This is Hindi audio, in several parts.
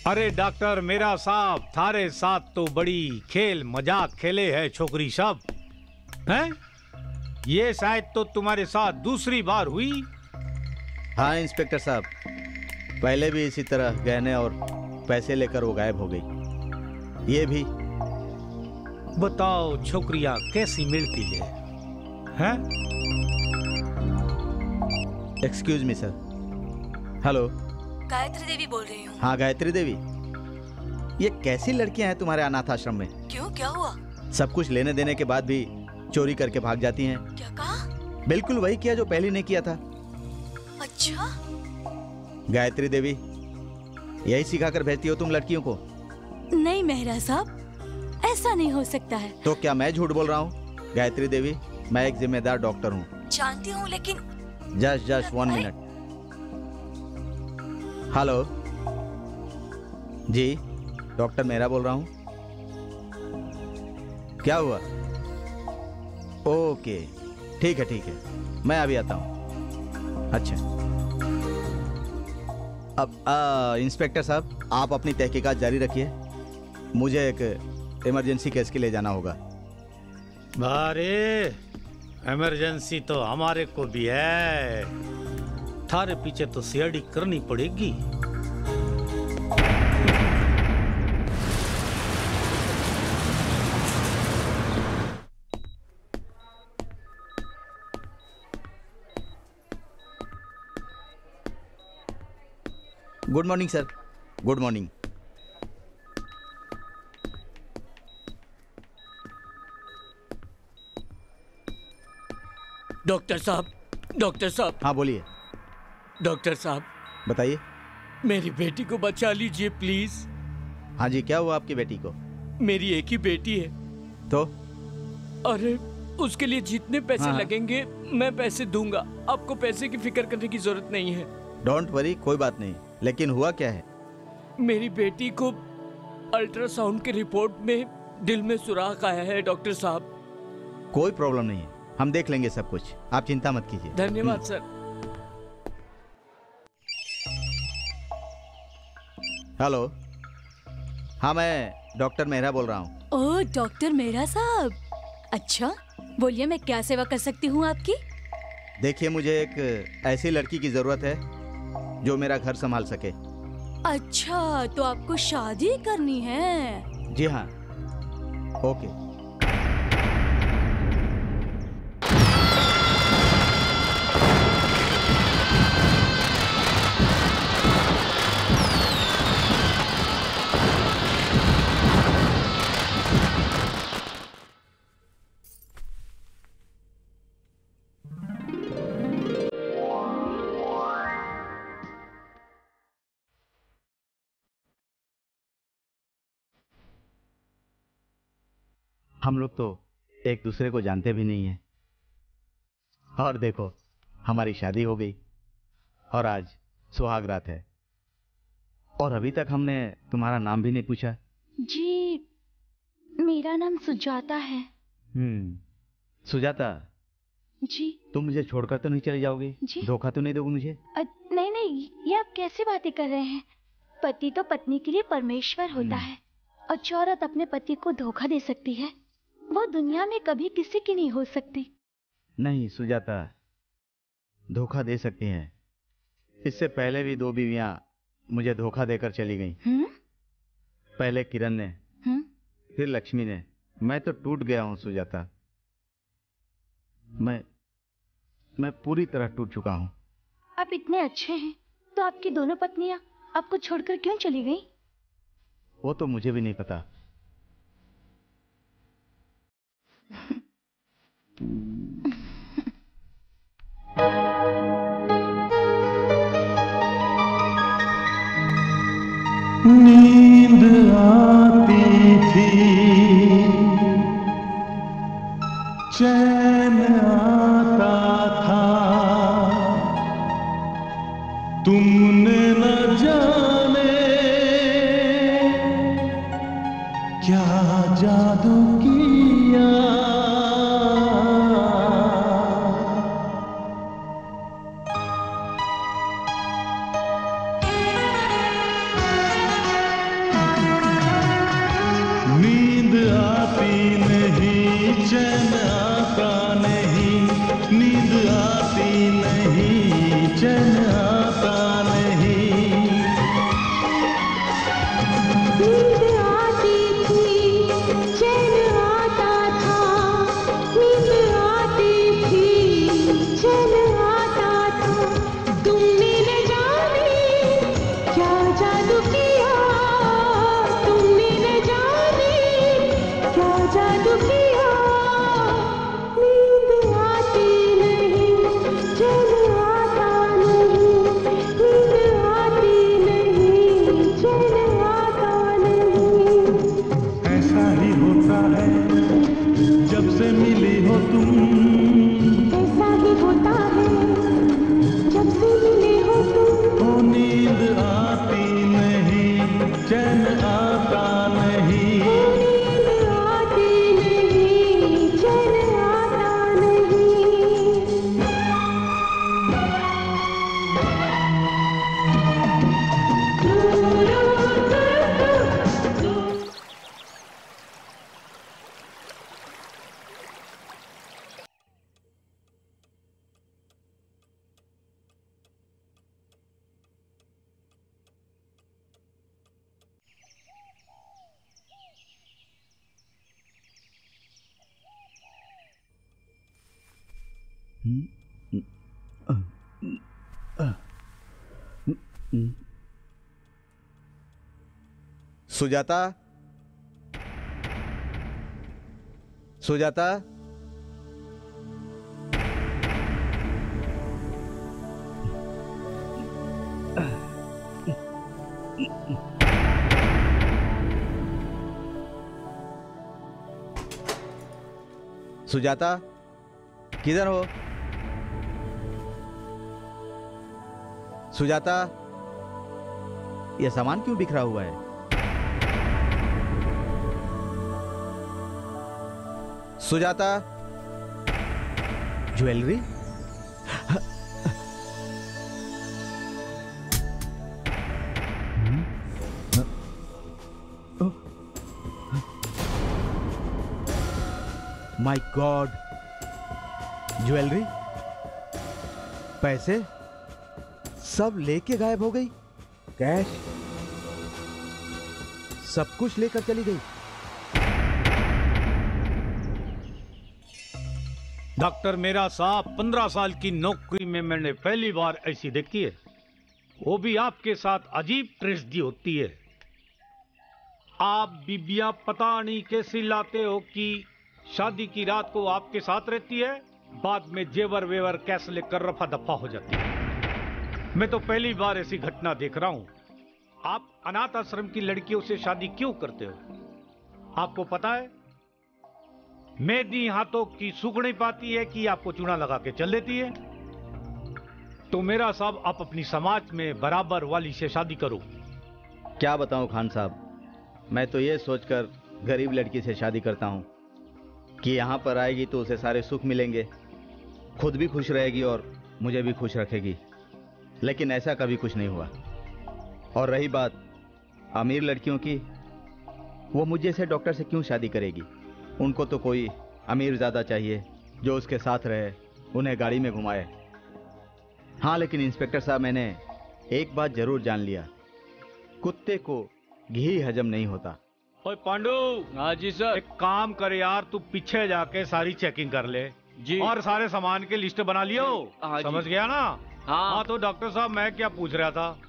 अरे डॉक्टर मेरा साहब, थारे साथ तो बड़ी खेल मजाक खेले है छोकरी सब हैं? ये शायद तो तुम्हारे साथ दूसरी बार हुई। हाँ इंस्पेक्टर साहब, पहले भी इसी तरह गहने और पैसे लेकर वो गायब हो गई। ये भी। बताओ छोकरियां कैसी मिलती है हैं? Excuse me sir. Hello, Gayatri Devi बोल रही हूँ। हाँ गायत्री देवी, ये कैसी लड़कियां हैं तुम्हारे अनाथ आश्रम में? क्यों, क्या हुआ? सब कुछ लेने देने के बाद भी चोरी करके भाग जाती हैं। क्या कहा? बिल्कुल वही किया जो पहली ने किया था। अच्छा गायत्री देवी, यही सिखाकर भेजती हो तुम लड़कियों को? नहीं मेहरा साहब, ऐसा नहीं हो सकता है। तो क्या मैं झूठ बोल रहा हूँ? गायत्री देवी, मैं एक जिम्मेदार डॉक्टर हूँ। जानती हूँ लेकिन। Just 1 minute. हेलो जी, डॉक्टर मेहरा बोल रहा हूँ। क्या हुआ? ओके, ठीक है, मैं अभी आता हूँ। अच्छा, अब इंस्पेक्टर साहब, आप अपनी तहकीकात जारी रखिए। मुझे एक इमरजेंसी केस के लिए जाना होगा। अरे इमरजेंसी तो हमारे को भी है, थारे पीछे तो सीआईडी करनी पड़ेगी। Good morning sir. Good morning. Doctor साहब, डॉक्टर साहब। हाँ बोलिए। डॉक्टर साहब बताइए। मेरी बेटी को बचा लीजिए प्लीज। हाँ जी, क्या हुआ आपकी बेटी को? मेरी एक ही बेटी है। तो? अरे उसके लिए जितने पैसे लगेंगे मैं पैसे दूंगा। आपको पैसे की फिक्र करने की जरूरत नहीं है। डोंट वरी, कोई बात नहीं। लेकिन हुआ क्या है? मेरी बेटी को अल्ट्रासाउंड की रिपोर्ट में दिल में सुराख आया है डॉक्टर साहब। कोई प्रॉब्लम नहीं है, हम देख लेंगे सब कुछ, आप चिंता मत कीजिए। धन्यवाद सर। हेलो, हाँ मैं डॉक्टर मेहरा बोल रहा हूँ। ओह डॉक्टर मेहरा साहब, अच्छा बोलिए मैं क्या सेवा कर सकती हूँ आपकी? देखिए, मुझे एक ऐसी लड़की की जरूरत है जो मेरा घर संभाल सके। अच्छा, तो आपको शादी करनी है? जी हाँ। ओके। हम लोग तो एक दूसरे को जानते भी नहीं हैं, और देखो हमारी शादी हो गई और आज सुहाग रात है, और अभी तक हमने तुम्हारा नाम भी नहीं पूछा। जी, मेरा नाम सुजाता है। सुजाता जी। तुम मुझे छोड़कर तो नहीं चली जाओगी? जी। धोखा तो नहीं दोगे मुझे? नहीं नहीं, ये आप कैसी बातें कर रहे हैं? पति तो पत्नी के लिए परमेश्वर होता है, और जो औरत अपने पति को धोखा दे सकती है वो दुनिया में कभी किसी की नहीं हो सकती। नहीं सुजाता, धोखा दे सकती हैं। इससे पहले भी 2 बीवियां मुझे धोखा देकर चली गईं। पहले किरण ने, फिर लक्ष्मी ने। मैं तो टूट गया हूं सुजाता, मैं पूरी तरह टूट चुका हूं। आप इतने अच्छे हैं तो आपकी दोनों पत्नियां आपको छोड़कर क्यों चली गईं? वो तो मुझे भी नहीं पता। नींद आती थी, चैन आता था, तुमने न जाने क्या जादू किया। सुजाता, सुजाता, सुजाता, किधर हो? सुजाता, यह सामान क्यों बिखरा हुआ है? Sujata, jewellery? My God, jewellery, पैसे सब लेके गायब हो गई। कैश सब कुछ लेकर चली गई। डॉक्टर मेरा साहब, 15 साल की नौकरी में मैंने पहली बार ऐसी देखी है। वो भी आपके साथ अजीब ट्रेजेडी होती है। आप बीबियां पता नहीं कैसे लाते हो कि शादी की रात को आपके साथ रहती है, बाद में जेवर वेवर कैसे लेकर रफा दफा हो जाती है। मैं तो पहली बार ऐसी घटना देख रहा हूं। आप अनाथ आश्रम की लड़कियों से शादी क्यों करते हो? आपको पता है मेहंदी हाथों की सूख नहीं पाती है कि आपको चूना लगा के चल देती है। तो मेरा साहब, आप अपनी समाज में बराबर वाली से शादी करो। क्या बताऊं खान साहब, मैं तो ये सोचकर गरीब लड़की से शादी करता हूं कि यहां पर आएगी तो उसे सारे सुख मिलेंगे, खुद भी खुश रहेगी और मुझे भी खुश रखेगी। लेकिन ऐसा कभी कुछ नहीं हुआ। और रही बात अमीर लड़कियों की, वो मुझे से डॉक्टर से क्यों शादी करेगी? उनको तो कोई अमीर ज्यादा चाहिए जो उसके साथ रहे, उन्हें गाड़ी में घुमाए। हाँ, लेकिन इंस्पेक्टर साहब, मैंने एक बात जरूर जान लिया, कुत्ते को घी हजम नहीं होता। ओए पांडू। हाँ जी सर। एक काम कर यार, तू पीछे जाके सारी चेकिंग कर ले जी। और सारे सामान की लिस्ट बना लियो। हाँ समझ जी। गया ना? हाँ। तो डॉक्टर साहब, मैं क्या पूछ रहा था?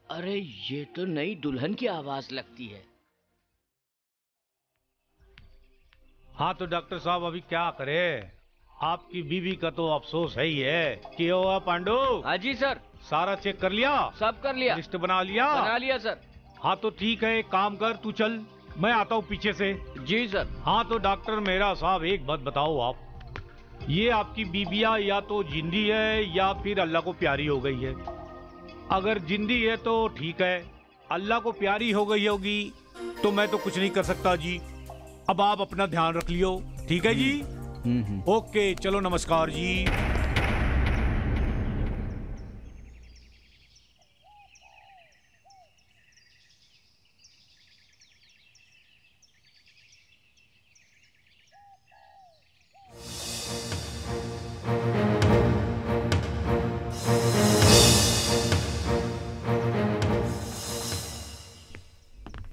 अरे ये तो नई दुल्हन की आवाज लगती है। हाँ तो डॉक्टर साहब, अभी क्या करे? आपकी बीवी का तो अफसोस है ही है। क्या हुआ पांडू? हाँ जी सर। सारा चेक कर लिया? सब कर लिया। लिस्ट बना लिया? बना लिया सर। हाँ तो ठीक है, एक काम कर, तू चल, मैं आता हूँ पीछे से। जी सर। हाँ तो डॉक्टर मेरा साहब, एक बात बताओ आप, ये आपकी बीबिया या तो जिंदी है या फिर अल्लाह को प्यारी हो गई है। अगर जिंदी है तो ठीक है, अल्लाह को प्यारी हो गई होगी तो मैं तो कुछ नहीं कर सकता जी। अब आप अपना ध्यान रख लियो, ठीक है जी? ओके, चलो नमस्कार जी।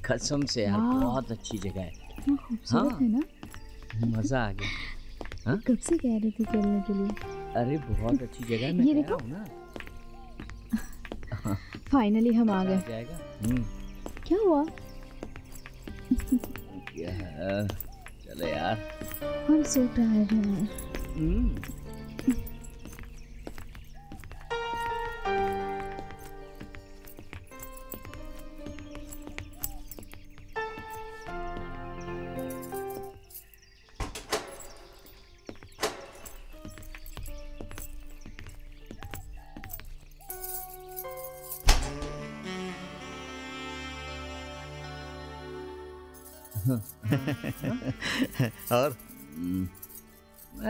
कसम से यार, बहुत अच्छी जगह है। खूबसूरत है ना? मजा आ गया। हाँ? कब से कह रहे थे चलने के लिए? अरे बहुत अच्छी जगह है, मैं ये कह देखो। रहा हूँ ना। फाइनली हम आ गए। जाएगा। क्या हुआ? चलो यार। हम सो टायर्ड हैं। और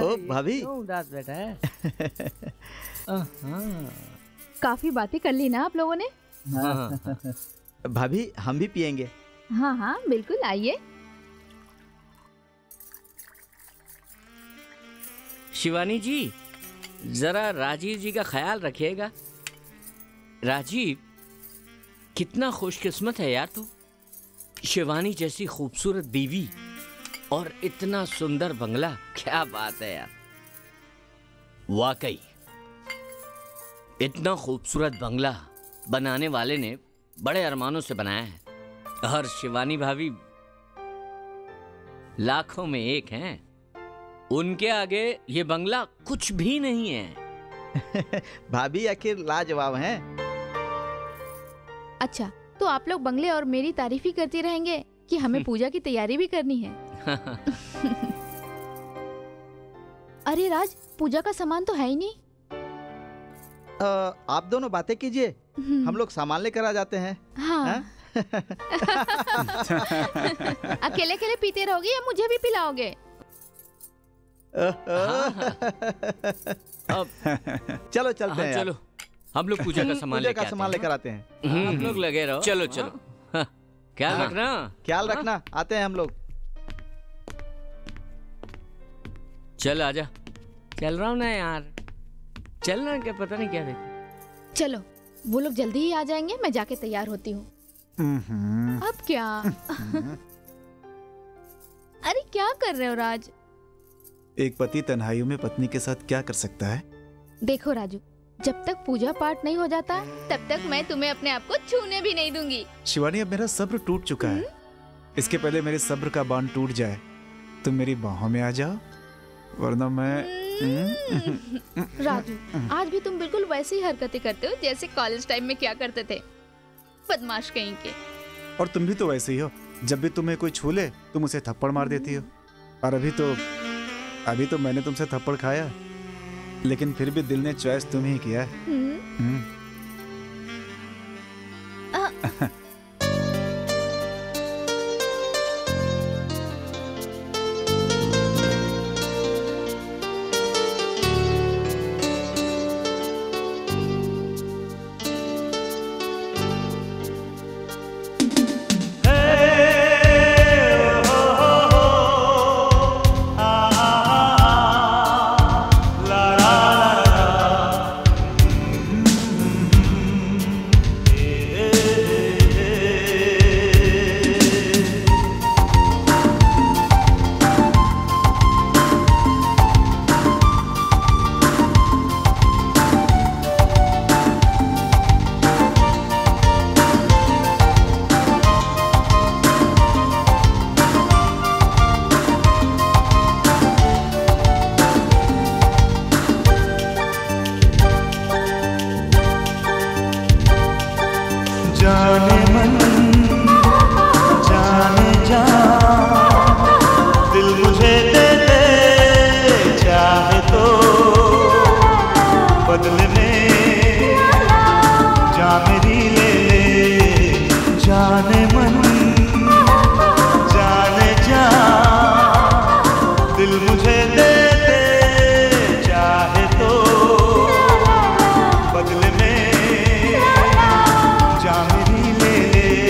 ओ भाभी, उदास बैठा है। काफी बातें कर ली ना आप लोगों ने? भाभी हम भी पियेंगे। हाँ हाँ बिल्कुल, आइए। शिवानी जी, जरा राजीव जी का ख्याल रखिएगा। राजीव कितना खुशकिस्मत है यार तू, शिवानी जैसी खूबसूरत बीवी और इतना सुंदर बंगला। क्या बात है यार, वाकई इतना खूबसूरत बंगला बनाने वाले ने बड़े अरमानों से बनाया है। और शिवानी भाभी लाखों में एक हैं, उनके आगे ये बंगला कुछ भी नहीं है। भाभी आखिर लाजवाब हैं। अच्छा, तो आप लोग बंगले और मेरी तारीफ ही करते रहेंगे कि हमें पूजा की तैयारी भी करनी है। अरे राज, पूजा का सामान तो है ही नहीं। आप दोनों बातें कीजिए, हम लोग सामान लेकर आ जाते हैं। हाँ। अकेले अकेले पीते रहोगे या मुझे भी पिलाओगे? अब चलो चलते हैं। चलो हम लोग पूजा का सामान लेकर आते हैं। आप लोग लगे रहो। चलो चलो, ख्याल रखना। ख्याल रखना, आते हैं हम लोग। चल आजा। चल रहा हूँ ना यार, चलना क्या, पता नहीं क्या देखे। चलो, वो लोग जल्दी ही आ जाएंगे, मैं जाके तैयार होती हूँ। अब क्या? अरे क्या कर रहे हो राज? एक पति तन्हाइयों में पत्नी के साथ क्या कर सकता है? देखो राजू, जब तक पूजा पाठ नहीं हो जाता तब तक मैं तुम्हें अपने आप को छूने भी नहीं दूंगी। शिवानी, अब मेरा सब्र टूट चुका है। इसके पहले मेरे सब्र का बांध टूट जाए, तुम मेरी बाहों में आ जाओ, वरना मैं राजू, आज भी तुम बिल्कुल वैसी ही हरकतें करते हो जैसे कॉलेज टाइम में क्या करते थे, बदमाश कहीं के। और तुम भी तो वैसे ही हो, जब भी तुम्हें कोई छू ले तुम उसे थप्पड़ मार देती हो। और अभी तो मैंने तुमसे थप्पड़ खाया, लेकिन फिर भी दिल ने चॉइस तुम ही किया है। जा मेरी ले ले।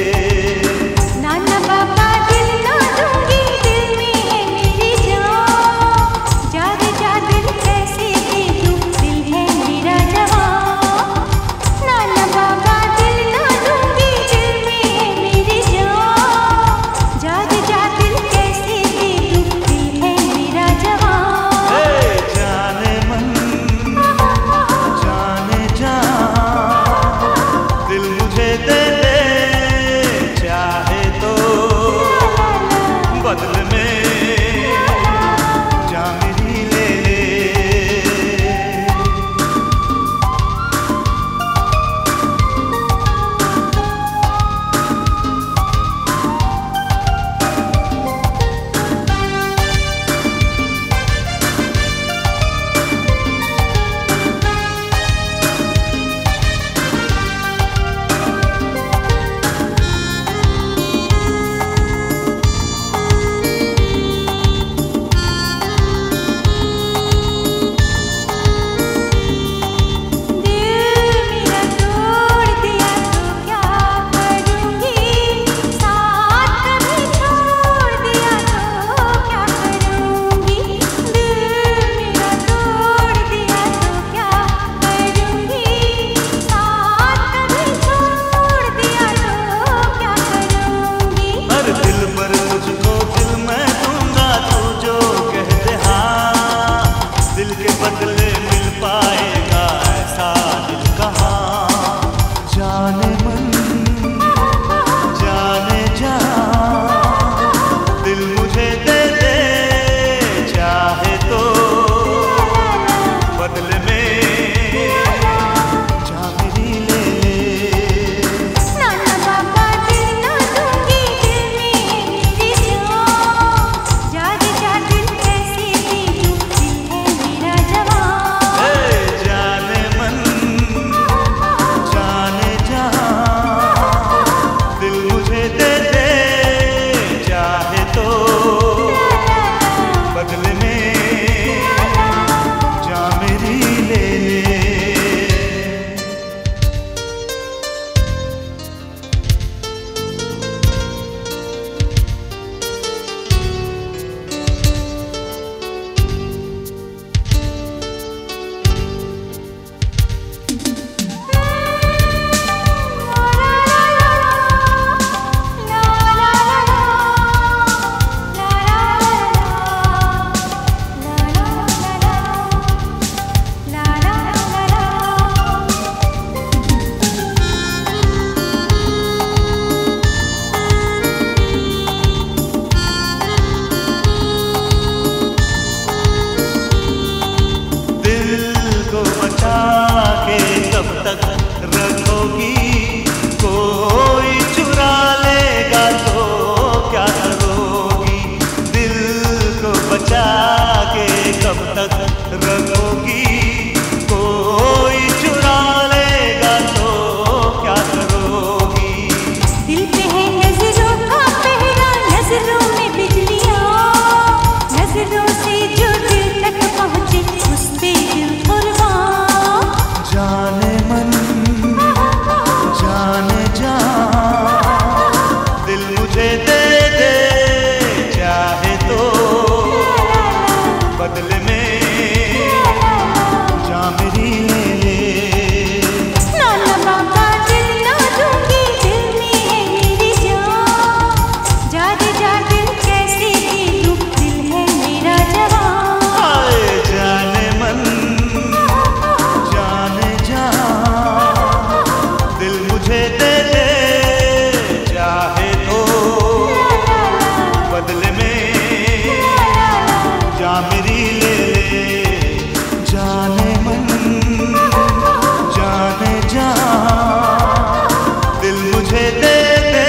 मुझे दे दे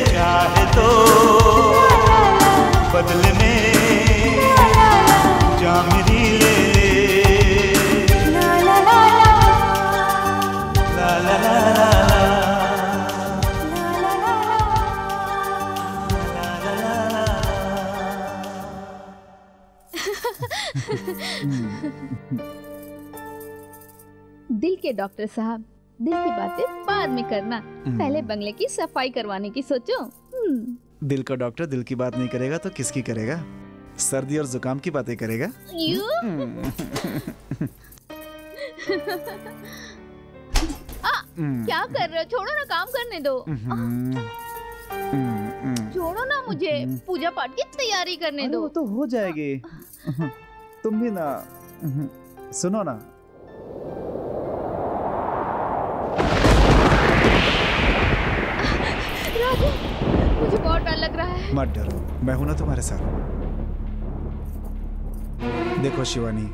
चाहे तो बदले में जा मेरी ले ले ला ला ला ला ला ला दिल के डॉक्टर साहब, दिल की बातें बाद में करना, पहले बंगले की सफाई करवाने की सोचो। दिल का डॉक्टर दिल की बात नहीं करेगा तो किसकी करेगा? सर्दी और जुकाम की बातें करेगा। क्या कर रहे हो? छोड़ो ना, काम करने दो। छोड़ो ना मुझे, पूजा पाठ की तैयारी करने दो। वो तो हो जाएगी। तुम भी ना सुनो ना। राजू, मुझे बहुत डर लग रहा है। मत डरो, मैं हूं ना तुम्हारे साथ। देखो शिवानी,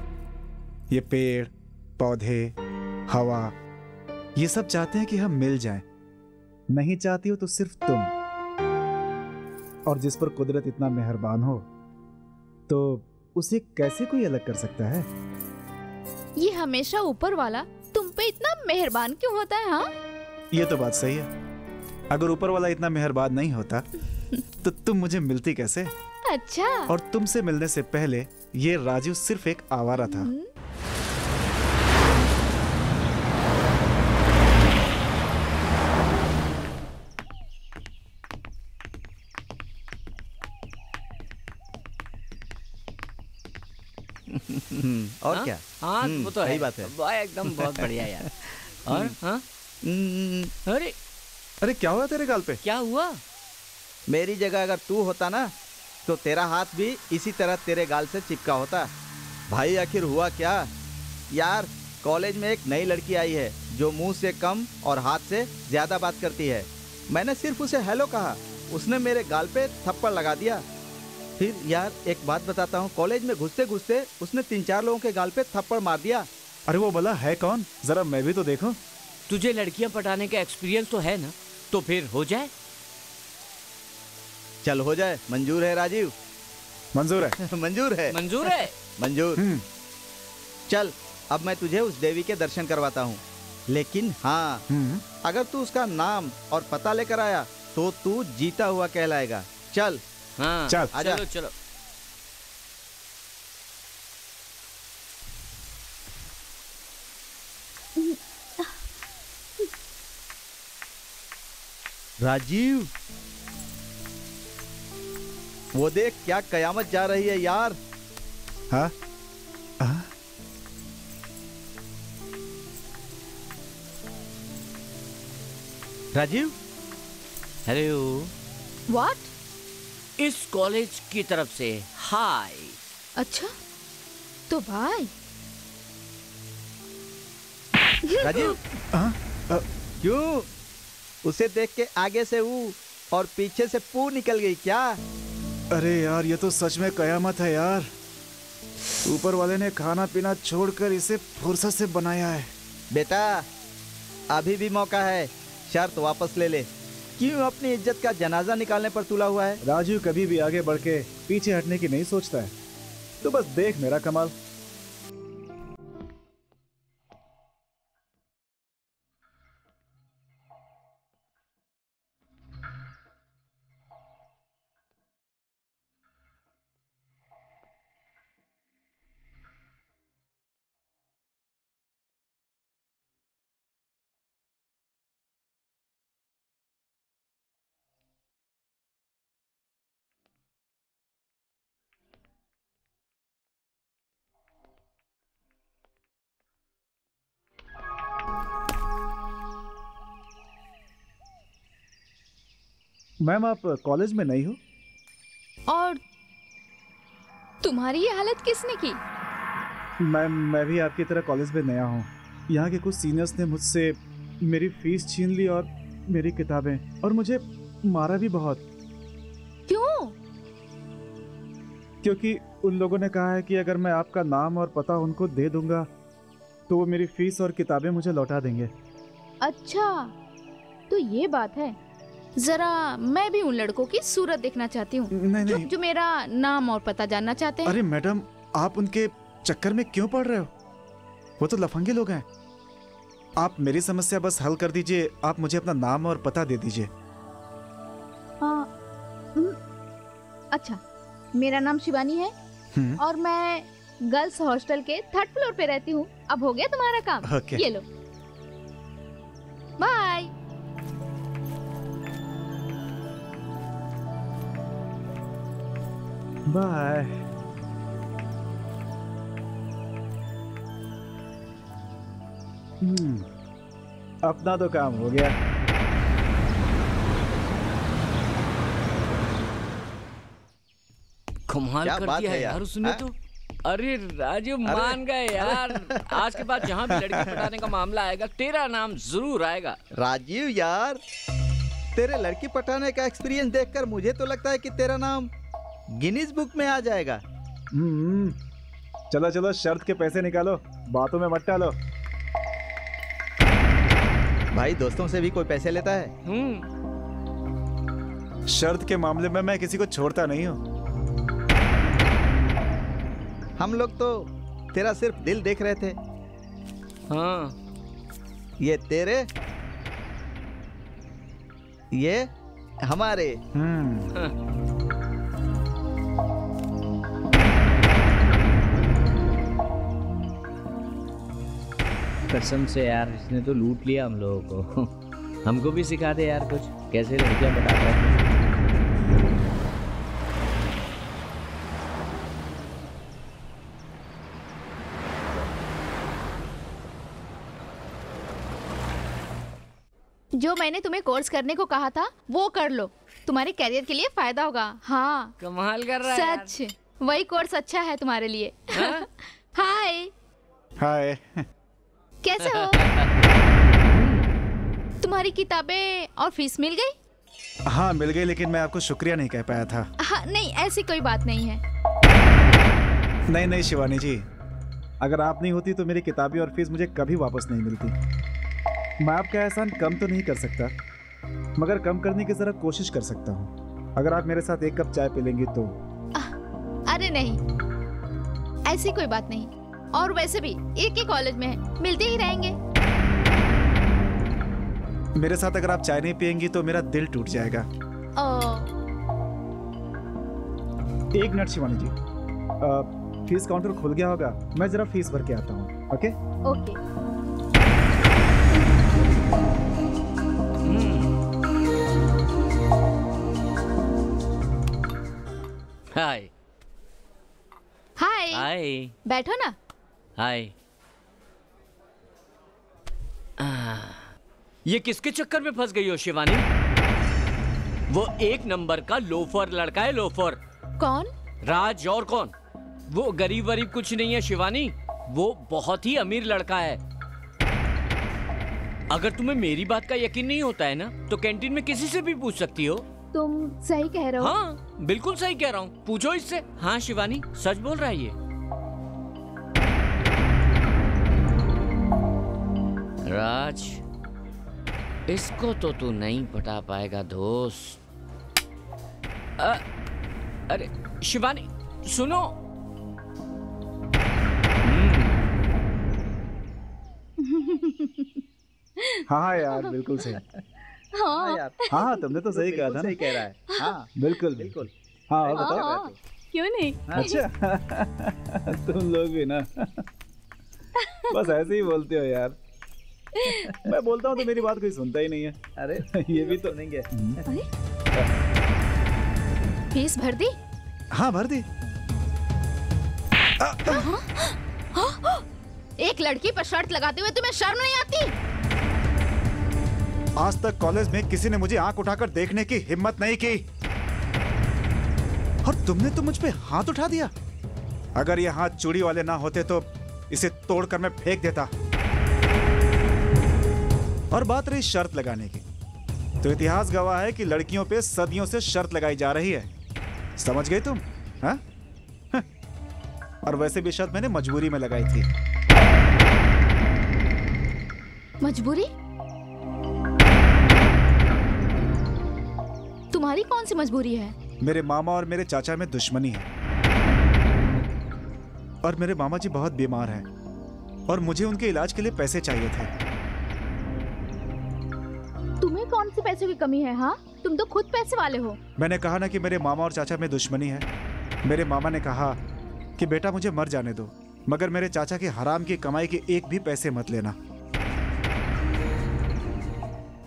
ये पेड़ पौधे हवा ये सब चाहते हैं कि हम मिल जाएं। नहीं चाहती हो तो सिर्फ तुम। और जिस पर कुदरत इतना मेहरबान हो तो उसे कैसे कोई अलग कर सकता है? ये हमेशा ऊपर वाला तुम पे इतना मेहरबान क्यों होता है? हाँ, ये तो बात सही है। अगर ऊपर वाला इतना मेहरबान नहीं होता तो तुम मुझे मिलती कैसे? अच्छा। और तुमसे मिलने से पहले ये राजू सिर्फ एक आवारा था। और क्या? हाँ वो तो सही है। बात है। वाह, एकदम बहुत बढ़िया यार। और हाँ, अरे अरे क्या हुआ तेरे गाल पे? क्या हुआ? मेरी जगह अगर तू होता ना तो तेरा हाथ भी इसी तरह तेरे गाल से चिपका होता। भाई आखिर हुआ क्या यार? कॉलेज में एक नई लड़की आई है जो मुंह से कम और हाथ से ज्यादा बात करती है। मैंने सिर्फ उसे हेलो कहा, उसने मेरे गाल पे थप्पड़ लगा दिया। फिर यार एक बात बताता हूँ, कॉलेज में घुसते घुसते उसने 3-4 लोगों के गाल पे थप्पड़ मार दिया। अरे वो भला है कौन? जरा मैं भी तो देखूं। तुझे लड़कियां पटाने का एक्सपीरियंस तो है ना, तो फिर हो जाए। चल हो जाए, मंजूर है राजीव? मंजूर है। मंजूर है। मंजूर है। मंजूर। चल अब मैं तुझे उस देवी के दर्शन करवाता हूँ। लेकिन हाँ, अगर तू उसका नाम और पता लेकर आया तो तू जीता हुआ कहलाएगा। चल। हाँ चल आजा। चलो चलो। राजीव, वो देख क्या कयामत जा रही है यार। हाँ? राजीव, हेलो। व्हाट? इस कॉलेज की तरफ से हाय। अच्छा तो भाई। राजीव क्यों? उसे देख के आगे से ऊ और पीछे से पू निकल गई क्या? अरे यार ये तो सच में कयामत है यार। ऊपर वाले ने खाना पीना छोड़कर इसे फुर्सत से बनाया है। बेटा अभी भी मौका है, शर्त वापस ले ले। क्यों अपनी इज्जत का जनाजा निकालने पर तुला हुआ है? राजू कभी भी आगे बढ़ के पीछे हटने की नहीं सोचता है। तो बस देख मेरा कमाल। मैम आप कॉलेज में नहीं हो? और तुम्हारी ये हालत किसने की? मैम मैं भी आपकी तरह कॉलेज में नया हूँ। यहाँ के कुछ सीनियर्स ने मुझसे मेरी फीस छीन ली और मेरी किताबें, और मुझे मारा भी बहुत। क्यों? क्योंकि उन लोगों ने कहा है कि अगर मैं आपका नाम और पता उनको दे दूंगा तो वो मेरी फीस और किताबें मुझे लौटा देंगे। अच्छा तो ये बात है। जरा मैं भी उन लड़कों की सूरत देखना चाहती हूँ नहीं। जो मेरा नाम और पता जानना चाहते हैं। अरे मैडम, आप उनके चक्कर में क्यों पड़ रहे हो? वो तो लफंगे लोग हैं। आप मेरी समस्या बस हल कर दीजिए। आप मुझे अपना नाम और पता दे दीजिए। अच्छा, मेरा नाम शिवानी है और मैं गर्ल्स हॉस्टल के 3rd फ्लोर पे रहती हूँ। अब हो गया तुम्हारा काम। Okay. ये लो, बाय। बाय। अपना तो काम हो गया। कमाल क्या कर बात दिया है यार यार, उसने तो। अरे राजू मान गए यार। आज के बाद जहाँ भी लड़की पटाने का मामला आएगा तेरा नाम जरूर आएगा। राजीव यार, तेरे लड़की पटाने का एक्सपीरियंस देखकर मुझे तो लगता है कि तेरा नाम गिनीज बुक में आ जाएगा। चलो चलो, शर्त के पैसे निकालो, बातों में मत डालो। भाई दोस्तों से भी कोई पैसे लेता है? शर्त के मामले में मैं किसी को छोड़ता नहीं हूँ। हम लोग तो तेरा सिर्फ दिल देख रहे थे। हाँ, ये तेरे, ये हमारे। कसम से यार, इसने तो लूट लिया हम लोगों को। हमको भी सिखा दे यार कुछ, कैसे लड़कियां पटाता है। जो मैंने तुम्हें कोर्स करने को कहा था वो कर लो, तुम्हारे कैरियर के लिए फायदा होगा। हाँ, कमाल कर रहा है सच, वही कोर्स अच्छा है तुम्हारे लिए। हाय। हाय। कैसे हो? तुम्हारी किताबें और फीस मिल गई? हाँ मिल गई, लेकिन मैं आपको शुक्रिया नहीं कह पाया था। हाँ, नहीं ऐसी कोई बात नहीं है। नहीं नहीं शिवानी जी, अगर आप नहीं होती तो मेरी किताबें और फीस मुझे कभी वापस नहीं मिलती। मैं आपका एहसान कम तो नहीं कर सकता, मगर कम करने की जरा कोशिश कर सकता हूँ। अगर आप मेरे साथ एक कप चाय पी लेंगी तो। अरे नहीं, ऐसी कोई बात नहीं। और वैसे भी एक ही कॉलेज में है, मिलते ही रहेंगे। मेरे साथ अगर आप चाय नहीं पियेंगी तो मेरा दिल टूट जाएगा। एक मिनट शिवानी जी, फीस काउंटर खुल गया होगा, मैं जरा फीस भर के आता हूँ। Okay okay. Hi. Hi. Hi. बैठो ना। हाय। ये किसके चक्कर में फंस गई हो शिवानी? वो 1 नंबर का लोफर लड़का है, लोफर। कौन? राज। और कौन? वो गरीब वरीब कुछ नहीं है शिवानी, वो बहुत ही अमीर लड़का है। अगर तुम्हें मेरी बात का यकीन नहीं होता है ना, तो कैंटीन में किसी से भी पूछ सकती हो। तुम सही कह रहे हो। हाँ बिल्कुल सही कह रहा हूँ, पूछो इससे। हाँ शिवानी, सच बोल रहा है ये। राज, इसको तो तू नहीं पटा पाएगा दोस्त। अरे शिवानी सुनो। हाँ यार बिल्कुल सही। हाँ यार, हाँ तुमने तो सही कहा था ना। सही कह रहा है। हाँ बिल्कुल बिल्कुल। हाँ और बताओ। हाँ, क्यों नहीं? अच्छा तुम लोग भी ना बस ऐसे ही बोलते हो यार। मैं बोलता हूँ तो मेरी बात कोई सुनता ही नहीं है। अरे ये भी तो सुनेंगे। फीस भर दी? हाँ भर दी। एक लड़की पर शर्त लगाते हुए तुम्हें शर्म नहीं आती? आज तक कॉलेज में किसी ने मुझे आंख उठाकर देखने की हिम्मत नहीं की, और तुमने तो मुझ पे हाथ उठा दिया। अगर ये हाथ चूड़ी वाले ना होते तो इसे तोड़कर मैं फेंक देता। और बात रही शर्त लगाने की, तो इतिहास गवाह है कि लड़कियों पे सदियों से शर्त लगाई जा रही है। समझ गई तुम? हाँ? और वैसे भी शर्त मैंने मजबूरी में लगाई थी। मजबूरी? तुम्हारी कौन सी मजबूरी है? मेरे मामा और मेरे चाचा में दुश्मनी है और मेरे मामा जी बहुत बीमार हैं और मुझे उनके इलाज के लिए पैसे चाहिए थे। तुम्हें कौन सी पैसों की कमी है? हाँ, तुम तो खुद पैसे वाले हो। मैंने कहा ना कि मेरे मामा और चाचा में दुश्मनी है। मेरे मामा ने कहा कि बेटा मुझे मर जाने दो, मगर मेरे चाचा की हराम की कमाई के एक भी पैसे मत लेना।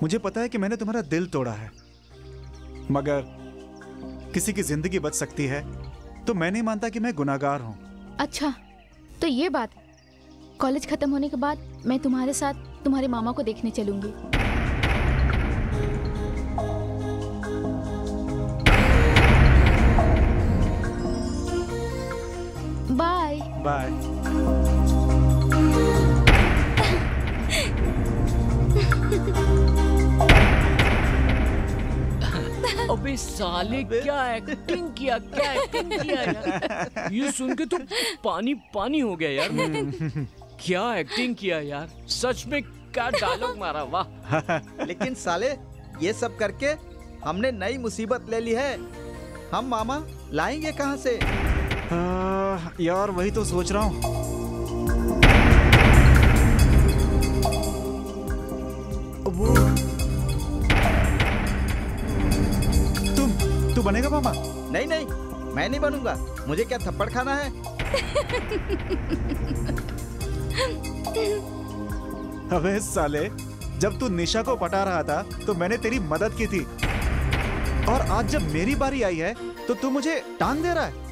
मुझे पता है कि मैंने तुम्हारा दिल तोड़ा है, मगर किसी की जिंदगी बच सकती है तो मैं नहीं मानता कि मैं गुनाहगार हूं। अच्छा, तो ये बात। कॉलेज खत्म होने के बाद मैं तुम्हारे साथ तुम्हारे मामा को देखने चलूंगी। Bye bye. अबे साले क्या एक्टिंग किया, क्या एक्टिंग किया यार। ये सुन के तो पानी पानी हो गया यार। क्या एक्टिंग किया यार, सच में क्या डायलॉग मारा, वाह। लेकिन साले ये सब करके हमने नई मुसीबत ले ली है। हम मामा लाएंगे कहाँ से? यार वही तो सोच रहा हूँ। वो तू बनेगा मामा? नहीं नहीं, मैं नहीं बनूंगा। मुझे क्या थप्पड़ खाना है? अबे साले, जब तू निशा को पटा रहा था तो मैंने तेरी मदद की थी, और आज जब मेरी बारी आई है तो तू मुझे टांग दे रहा है।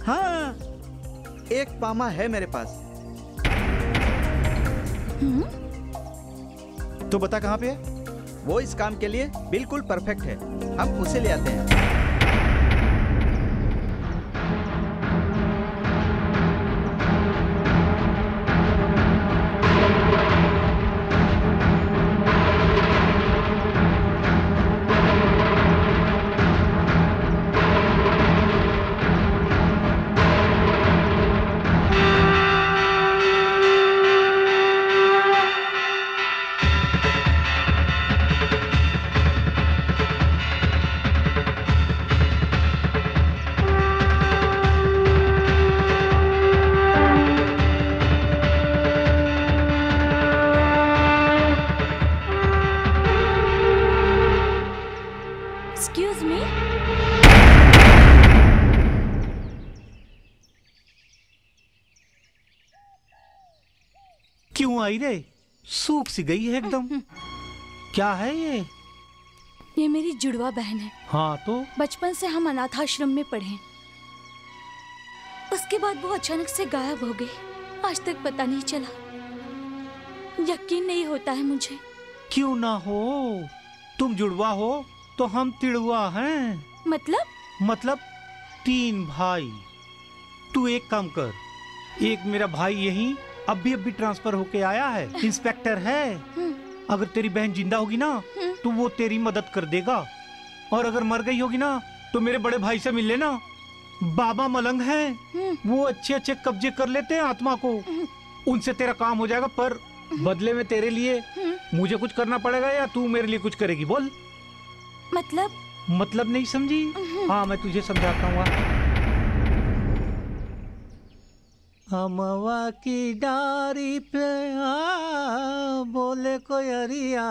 हाँ, एक मामा है मेरे पास। तो बता कहाँ पे है? वो इस काम के लिए बिल्कुल परफेक्ट है। हम उसे ले आते हैं। क्यों आई रे? सूख सी गई है एकदम। क्या है ये? ये मेरी जुड़वा बहन है। हाँ तो? बचपन से हम अनाथाश्रम में पढ़े, उसके बाद वो अचानक से गायब हो गई। आज तक पता नहीं चला। यकीन नहीं होता है मुझे। क्यों ना हो, तुम जुड़वा हो तो हम तिड़वा हैं। मतलब 3 भाई। तू एक काम कर, एक मेरा भाई यही अभी ट्रांसफर होके आया है, इंस्पेक्टर है। अगर तेरी बहन जिंदा होगी ना तो वो तेरी मदद कर देगा, और अगर मर गई होगी ना तो मेरे बड़े भाई से मिल लेना। बाबा मलंग हैं, वो अच्छे कब्जे कर लेते हैं आत्मा को। उनसे तेरा काम हो जाएगा, पर बदले में तेरे लिए मुझे कुछ करना पड़ेगा या तू मेरे लिए कुछ करेगी? बोल। मतलब नहीं समझी? हाँ मैं तुझे समझाता हूँ। अमवा की डारी पे बोले कोयरिया,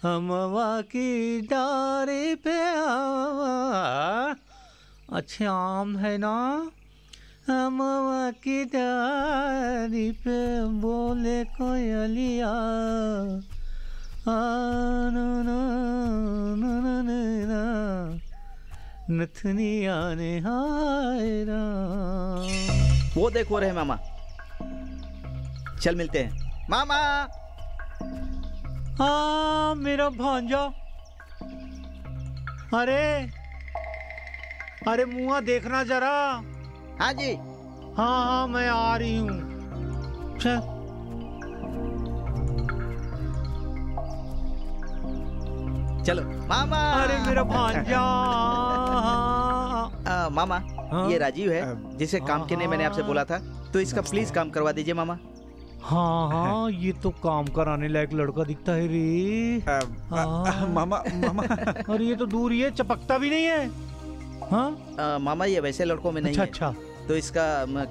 अमवा की डारी पे अच्छे आम है ना। अमवा की डारी पे बोले कोयलिया, नथनिया ने हायरा। वो देखो रहे मामा। चल मिलते हैं मामा। हाँ मेरा भांजा। अरे मुआ देखना जरा। हाँ जी। हाँ मैं आ रही हूँ। चल। चलो मामा। अरे मेरा भांजा। मामा, ये राजीव है जिसे काम के लिए मैंने आपसे बोला था, तो इसका प्लीज काम करवा दीजिए मामा। हाँ हाँ, ये तो काम कराने लायक लड़का दिखता है रे। मामा मामा और ये तो दूर ही है, चपकता भी नहीं है। हाँ मामा ये वैसे लड़कों में नहीं अच्छा है। अच्छा, तो इसका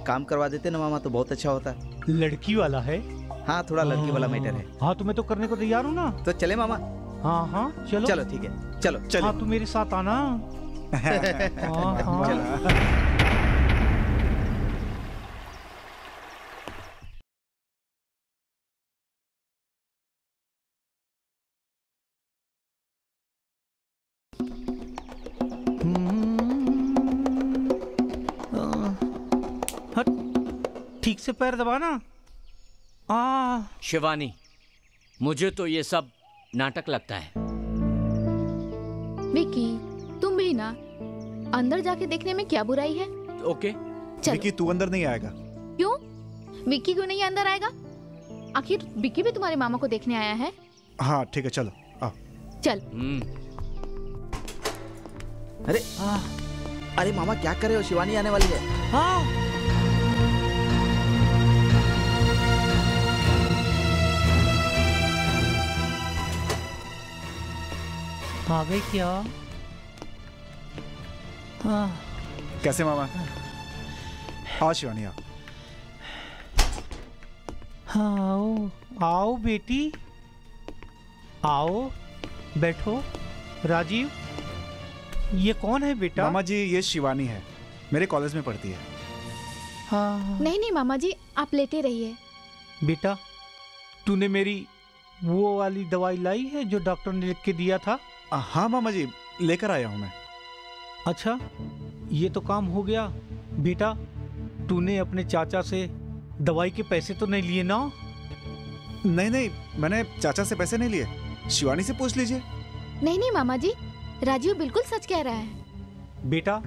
काम करवा देते ना मामा, तो बहुत अच्छा होता। लड़की वाला है। हाँ, थोड़ा लड़की वाला मैटर है। हाँ तो मैं तो करने को तैयार हूँ ना। तो चले मामा। हाँ हाँ चलो चलो ठीक है, चलो चलो। हाँ तू मेरे साथ आना। हाँ हाँ चलो। ठीक से पैर दबाना। शिवानी, मुझे तो ये सब नाटक लगता है। विकी, तुम भी ना, अंदर जाके देखने में क्या बुराई है? ओके चल। विकी तू अंदर नहीं आएगा। क्यों? विकी क्यों नहीं अंदर आएगा? आखिर विकी भी तुम्हारे मामा को देखने आया है। हाँ ठीक है, चलो आओ। चल। अरे अरे मामा क्या कर रहे हो? शिवानी आने वाली है। हाँ आ गई क्या? हाँ कैसे मामा? आओ शिवानी आओ। हाँ आओ आओ बेटी, आओ बैठो। राजीव, ये कौन है बेटा? मामा जी ये शिवानी है, मेरे कॉलेज में पढ़ती है। हाँ नहीं नहीं मामा जी, आप लेटे रहिए। बेटा, तूने मेरी वो वाली दवाई लाई है जो डॉक्टर ने लिख के दिया था? हाँ मामा जी, लेकर आया हूँ मैं। अच्छा, ये तो काम हो गया। बेटा, तूने अपने चाचा से दवाई के पैसे तो नहीं लिए ना? नहीं नहीं, मैंने चाचा से पैसे नहीं लिए, शिवानी से पूछ लीजिए। नहीं नहीं मामा जी, राजीव बिल्कुल सच कह रहा है। बेटा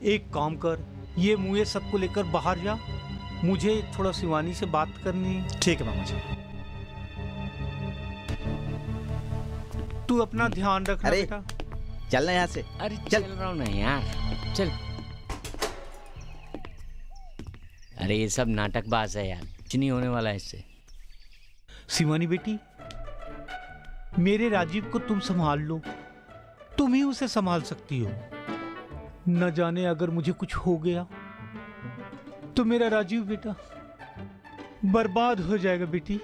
एक काम कर, ये मुझे सबको लेकर बाहर जा, मुझे थोड़ा शिवानी से बात करनी। ठीक है मामा जी। तू अपना ध्यान रखना अरे, बेटा। चलना यहाँ से। अरे चल रहा हूँ ना यार, चल। अरे ये सब नाटकबाज है यार, कुछ नहीं होने वाला है इससे। शिवानी बेटी, मेरे राजीव को तुम संभाल लो, तुम ही उसे संभाल सकती हो। न जाने अगर मुझे कुछ हो गया तो मेरा राजीव बेटा बर्बाद हो जाएगा। बेटी,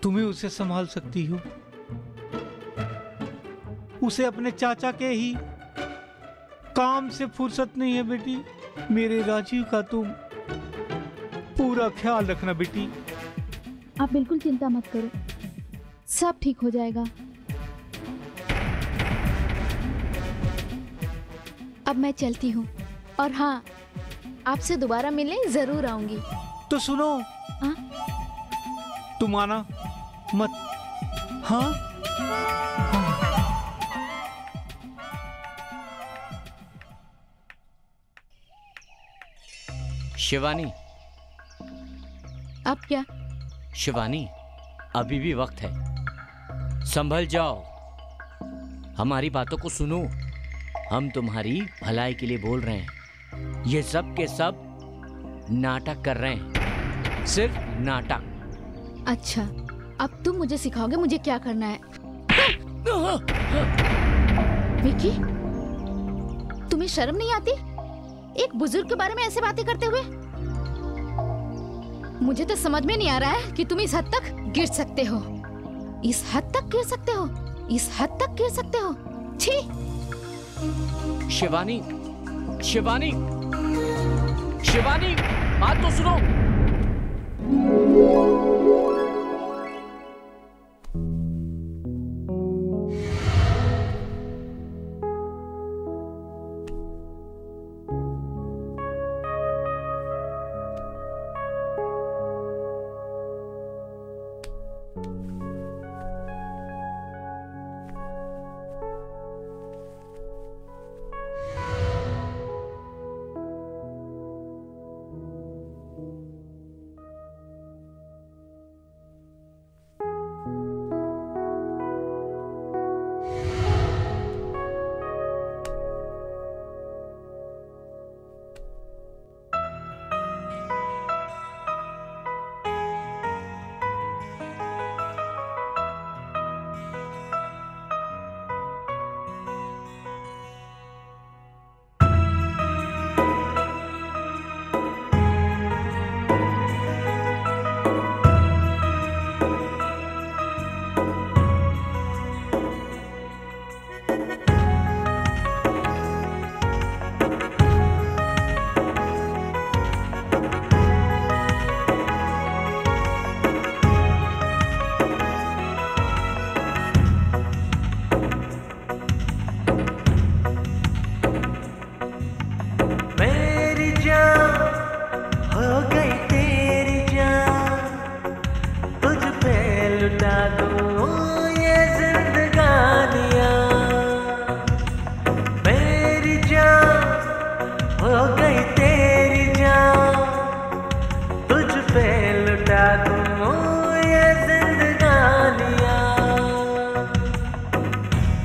तुम्हें उसे संभाल सकती हो। उसे अपने चाचा के ही काम से फुर्सत नहीं है बेटी। मेरे राजीव का तुम पूरा ख्याल रखना बेटी। आप बिल्कुल चिंता मत करो, सब ठीक हो जाएगा। अब मैं चलती हूँ, और हाँ, आपसे दोबारा मिलने जरूर आऊंगी। तो सुनो, तुम आना मत। हाँ, शिवानी। अब क्या? शिवानी, अभी भी वक्त है, संभल जाओ, हमारी बातों को सुनो। हम तुम्हारी भलाई के लिए बोल रहे हैं। ये सब के सब नाटक कर रहे हैं, सिर्फ नाटक। अच्छा, अब तुम मुझे सिखाओगे मुझे क्या करना है। विकी, तुम्हें शर्म नहीं आती एक बुजुर्ग के बारे में ऐसे बातें करते हुए? मुझे तो समझ में नहीं आ रहा है कि तुम इस हद तक गिर सकते हो। इस हद तक गिर सकते हो, इस हद तक गिर सकते हो। छी! शिवानी, शिवानी, शिवानी, बात तो सुनो।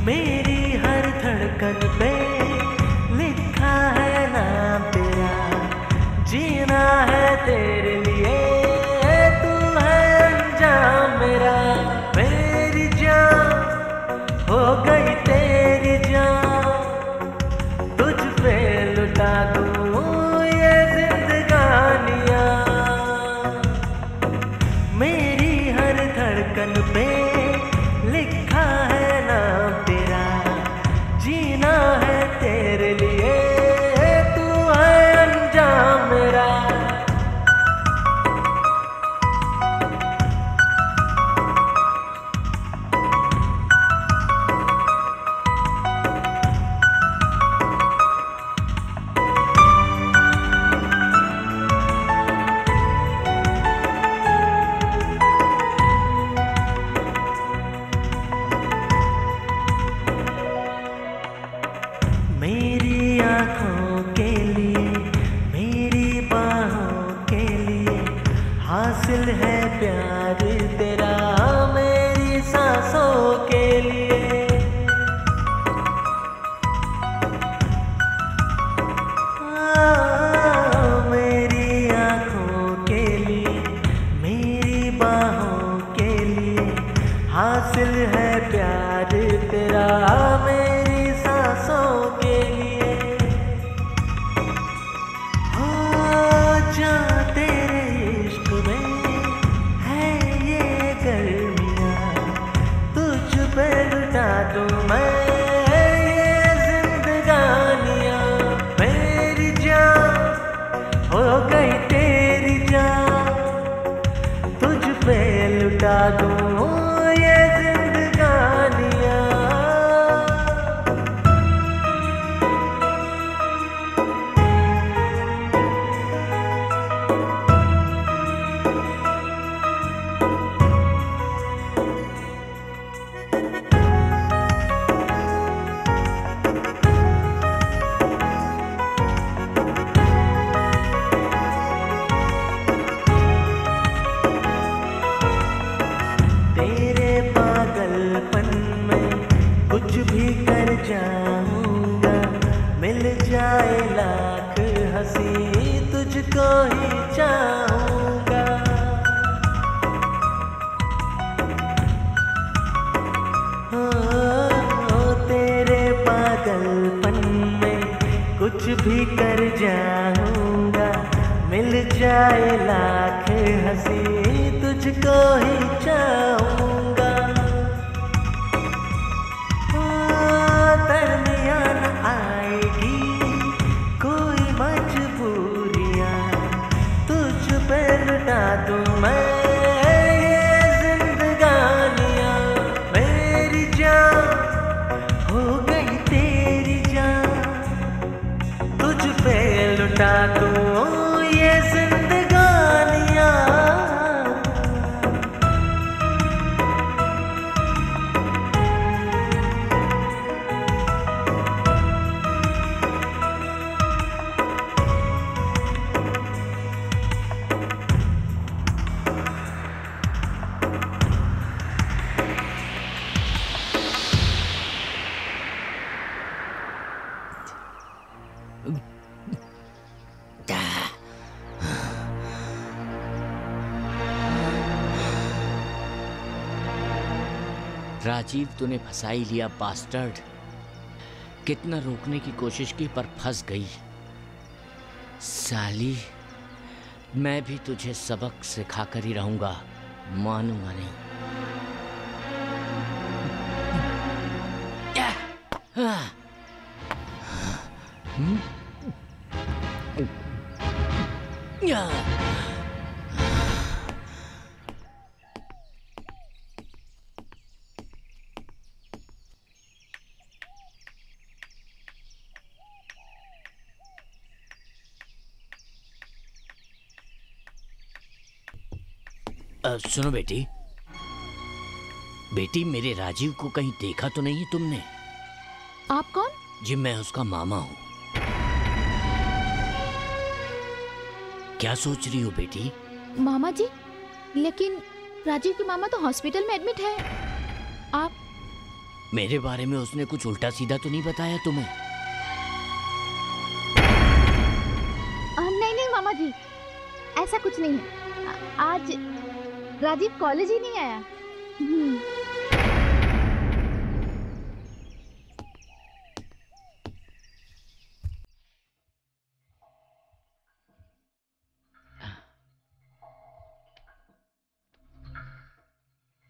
मेरी हर धड़कन पे लिखा है नाम तेरा, जीना है तेरे लिए, तू है अंजाम मेरा। मेरी जान हो गई तेरी जान, तुझ पे लुटा दूँ ये जिंदगानियाँ। मेरी हर धड़कन पे लिखा है नाम तेरा, जीना है तेरे लिए, तू है अंजाम मेरा। मेरी आँखों के लिए, मेरी बाहों के लिए हासिल है प्यार तेरा, मेरी सांसों के लिए। मेरी आँखों के लिए, मेरी बाहों के लिए हासिल है प्यार तेरा, मेरी सांसों के लिए। हो जा तेरे इश्क में है ये गर्मियाँ, तुझ पे लुटा दूँ मैं ये जिंदगानियाँ। मेरी जान हो गई तेरी जान, तुझ पे लुटा दूँ ये जिंदगानियाँ। तेरे पागलपन में कुछ भी कर जाऊंगा, मिल जाए लाख हंसी तुझको ही चाहूंगा। हो तेरे पागलपन में कुछ भी कर जाऊंगा, मिल जाए लाख हंसी तुझको ही चाहूंगा। दरमियान आएगी कोई मजबूरियाँ, तुझ पे लुटा दूँ मैं ये जिंदगानियाँ। मेरी जान हो गई तेरी जान, तुझ पे लुटा दूँ ये जिंदगानियाँ। राजीव, तूने फंसा ही लिया बास्टर्ड। कितना रोकने की कोशिश की पर फंस गई। साली, मैं भी तुझे सबक सिखाकर ही रहूंगा, मानूंगा नहीं। सुनो बेटी, बेटी मेरे राजीव को कहीं देखा तो नहीं तुमने? आप कौन? जी मैं उसका मामा हूँ। क्या सोच रही हो बेटी? मामा जी, लेकिन राजीव की मामा तो हॉस्पिटल में एडमिट है। मेरे बारे में उसने कुछ उल्टा सीधा तो नहीं बताया तुम्हें? नहीं नहीं मामा जी, ऐसा कुछ नहीं है। आज राजीव कॉलेज ही नहीं आया।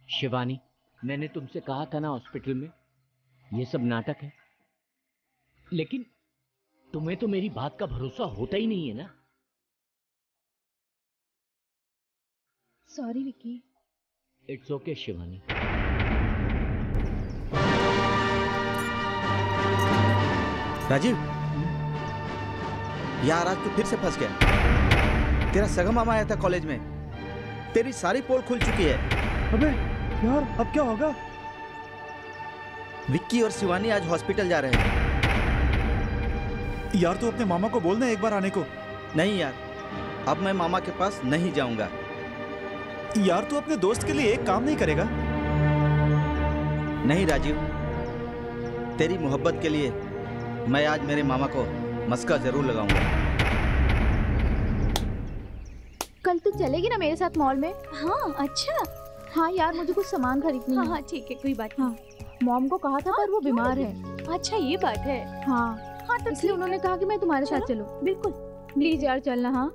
शिवानी, मैंने तुमसे कहा था ना हॉस्पिटल में ये सब नाटक है, लेकिन तुम्हें तो मेरी बात का भरोसा होता ही नहीं है ना। Sorry Vicky. It's okay Shivani. Rajeev, यार आज तू फिर से फंस गया। तेरा सगा मामा आया था कॉलेज में, तेरी सारी पोल खुल चुकी है। अबे यार, अब क्या होगा? विक्की और शिवानी आज हॉस्पिटल जा रहे हैं। यार तू अपने मामा को बोल ना एक बार आने को। नहीं यार, अब मैं मामा के पास नहीं जाऊंगा। यार तू अपने दोस्त के लिए एक काम नहीं करेगा? नहीं राजीव, तेरी मोहब्बत के लिए मैं आज मेरे मामा को मस्का जरूर लगाऊंगा। कल तू चलेगी ना मेरे साथ मॉल में? हाँ अच्छा। हाँ यार, मुझे कुछ सामान खरीदनी है। हाँ ठीक है, कोई बात नहीं। मॉम को कहा था पर वो बीमार है। अच्छा ये बात है। हाँ तो इसलिए उन्होंने कहा कि मैं तुम्हारे साथ चलूं। बिल्कुल, प्लीज यार चलना। हाँ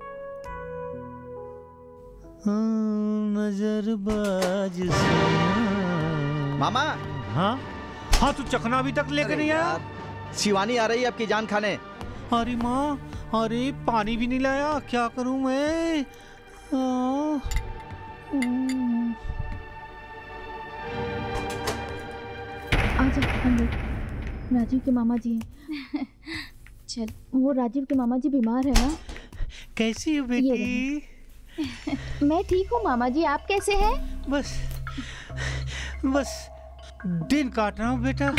नजरबाज मामा। हाँ हाँ, तू चखना अभी तक लेकर नहीं आया? शिवानी आ रही है आपकी जान खाने। अरे माँ, अरे पानी भी नहीं लाया, क्या करूं मैं? आजा अंदर। राजीव के मामा जी हैं। चल, वो राजीव के मामा जी बीमार है ना। कैसी हो बेटी? मैं ठीक हूँ मामा जी, आप कैसे हैं? बस दिन काट रहा हूँ बेटा।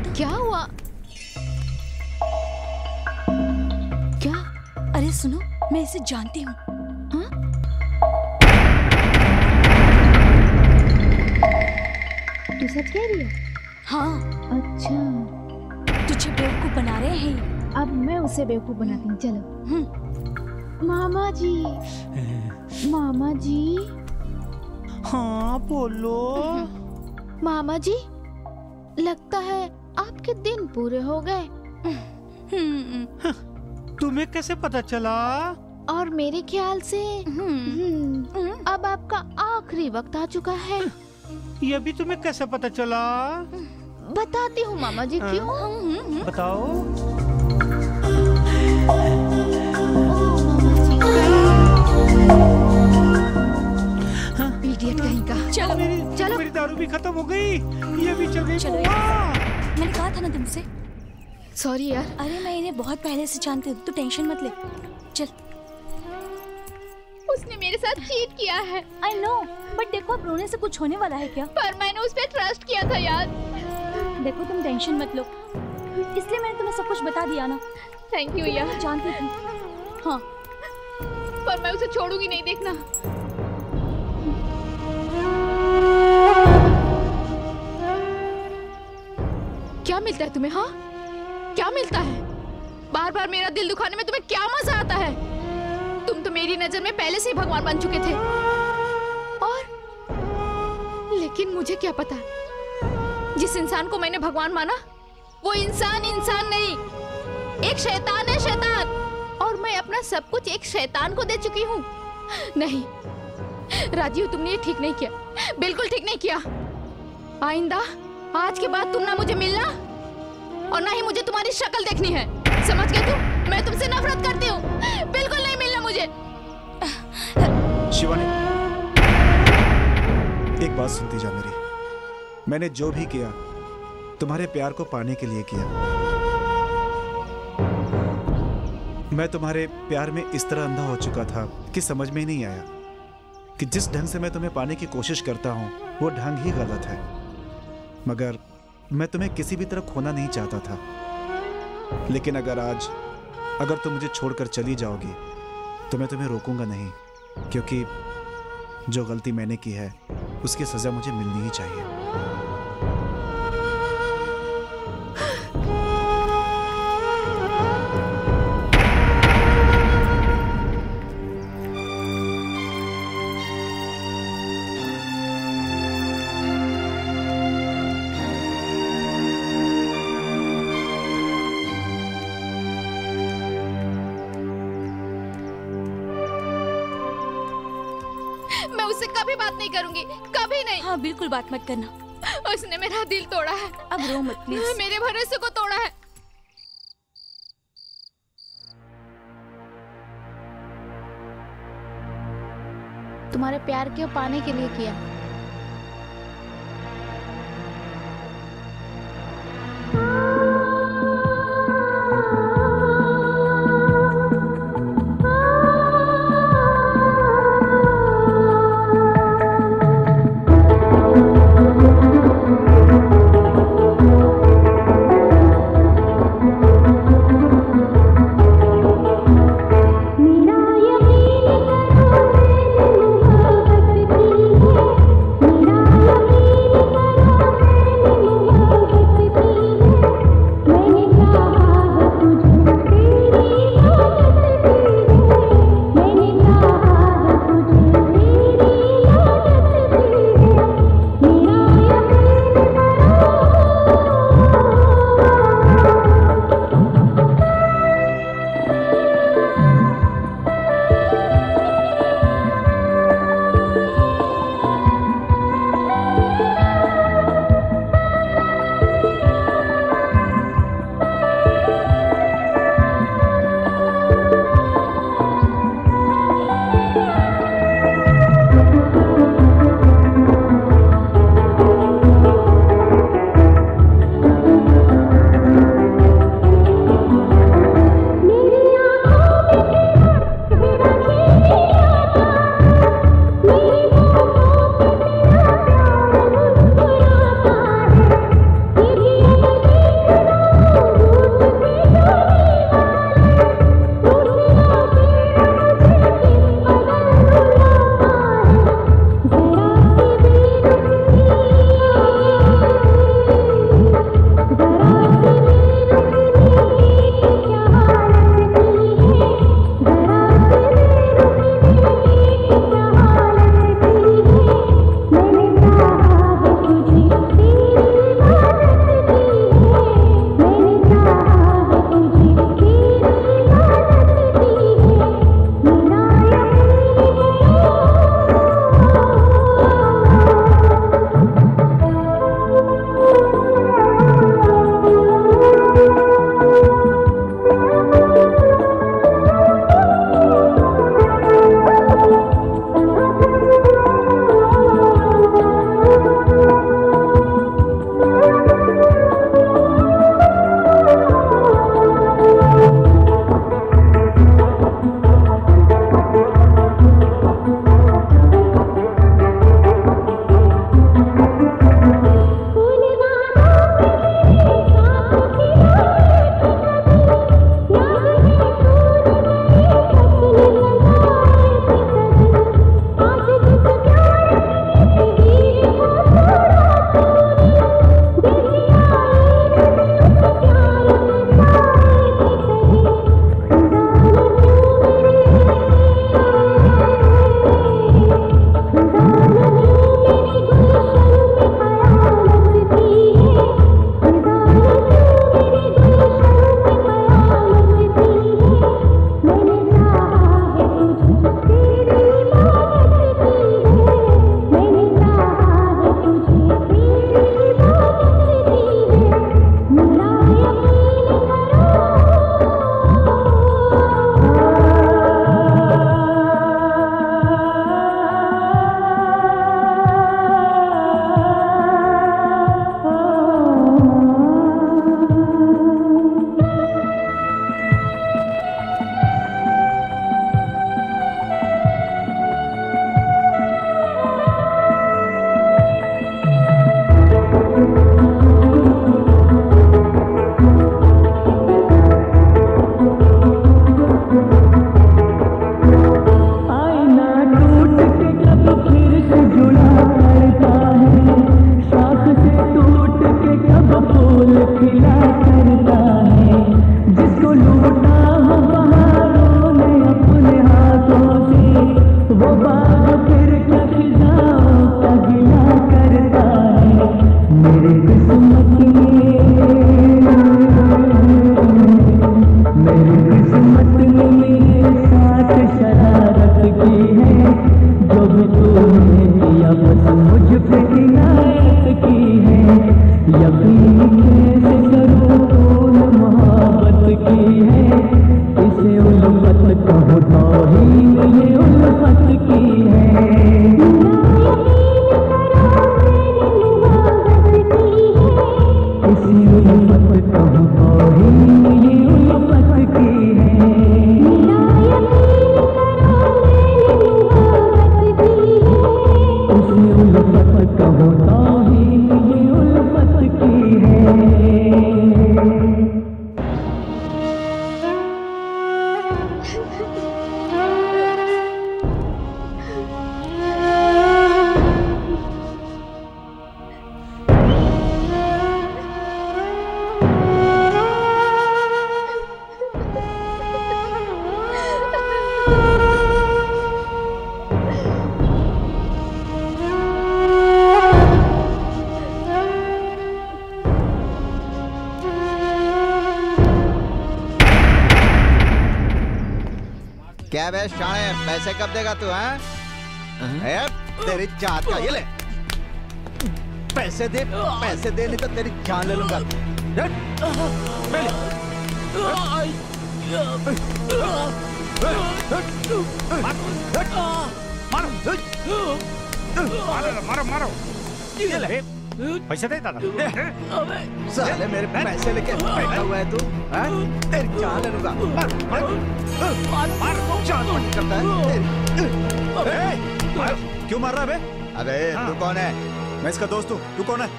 क्या हुआ? क्या? अरे सुनो, मैं इसे जानती हूँ। हाँ? तू सच कह रही है? हाँ। अच्छा, तुझे बेवकूफ बना रहे हैं। अब मैं उसे बेवकूफ बनाती हूँ। चलो। मामा जी, मामा जी। हाँ बोलो। मामा जी, लगता है आपके दिन पूरे हो गए। तुम्हें कैसे पता चला? और मेरे ख्याल से अब आपका आखिरी वक्त आ चुका है। ये भी तुम्हें कैसे पता चला? बताती हूँ मामा जी। क्यों? बताओ। इडियट कहीं का। चलो चलो। मेरी दारू भी खत्म हो गई, ये भी चल गई। चलो मैंने कहा था ना तुमसे। सॉरी यार। अरे मैं इन्हें बहुत पहले से जानती हूँ, तू टेंशन मत ले। चल। उसने मेरे साथ चीट किया है। I know, बट देखो अब रोने से कुछ होने वाला है क्या? पर मैंने उस पर ट्रस्ट किया था यार। देखो तुम टेंशन मत लो, इसलिए मैंने तुम्हें सब कुछ बता दिया ना। थैंक यू यार। जानती थी। हाँ पर मैं उसे छोड़ूंगी नहीं, देखना। क्या मिलता है तुम्हें? हाँ क्या मिलता है? बार बार मेरा दिल दुखाने में तुम्हें क्या मजा आता है? तुम तो मेरी नजर में पहले से ही भगवान बन चुके थे। और लेकिन मुझे क्या पता, जिस इंसान को मैंने भगवान माना वो इंसान नहीं, एक शैतान है, शैतान। और मैं अपना सब कुछ एक शैतान को दे चुकी हूँ। नहीं राजीव, तुमने ये ठीक नहीं किया, बिल्कुल ठीक नहीं किया। आइंदा आज के बाद तुम ना मुझे मिलना और ना ही मुझे तुम्हारी शक्ल देखनी है, समझ गए तुम? मैं तुमसे नफरत करती हूँ, बिल्कुल नहीं मिलना मुझे। शिवानी, एक बात सुनती जा मेरी। मैंने जो भी किया तुम्हारे प्यार को पाने के लिए किया। मैं तुम्हारे प्यार में इस तरह अंधा हो चुका था कि समझ में ही नहीं आया कि जिस ढंग से मैं तुम्हें पाने की कोशिश करता हूँ वो ढंग ही गलत है। मगर मैं तुम्हें किसी भी तरह खोना नहीं चाहता था। लेकिन अगर तुम मुझे छोड़कर चली जाओगी तो मैं तुम्हें रोकूंगा नहीं, क्योंकि जो गलती मैंने की है उसकी सजा मुझे मिलनी ही चाहिए। उससे कभी बात नहीं करूंगी, कभी नहीं। हाँ बिल्कुल बात मत करना। उसने मेरा दिल तोड़ा है। अब रो मत प्लीज। मेरे भरोसे को तोड़ा है। तुम्हारे प्यार के पाने के लिए किया। मेरा यकीन करो, मैं मोहब्बत की है। है तूने या बस मुझ पे इनायत की है, यकीन कैसे करूं तूने मोहब्बत की है, इसे उल्फत कहो तौहीन ये उल्फत की है। इसी उल्फत कहो तौहीन ये उल्फत की है। इसी उल्फत कहो तौहीन ये उल्फत की है। क्या बे शाणे, पैसे कब देगा तू? हैं? तेरी जात का ये ले, पैसे दे, पैसे दे नहीं तो तेरी जान ले लूंगा। मारो मारो, ये ले पैसे दे दादा। साले मेरे पैसे लेके बैठा हुआ है तू, तेरी जान ले लूंगा। जान बंद करता है तेरी। क्यों मार रहा है बे? अबे तू कौन है? मैं इसका दोस्त हूँ। तू कौन है?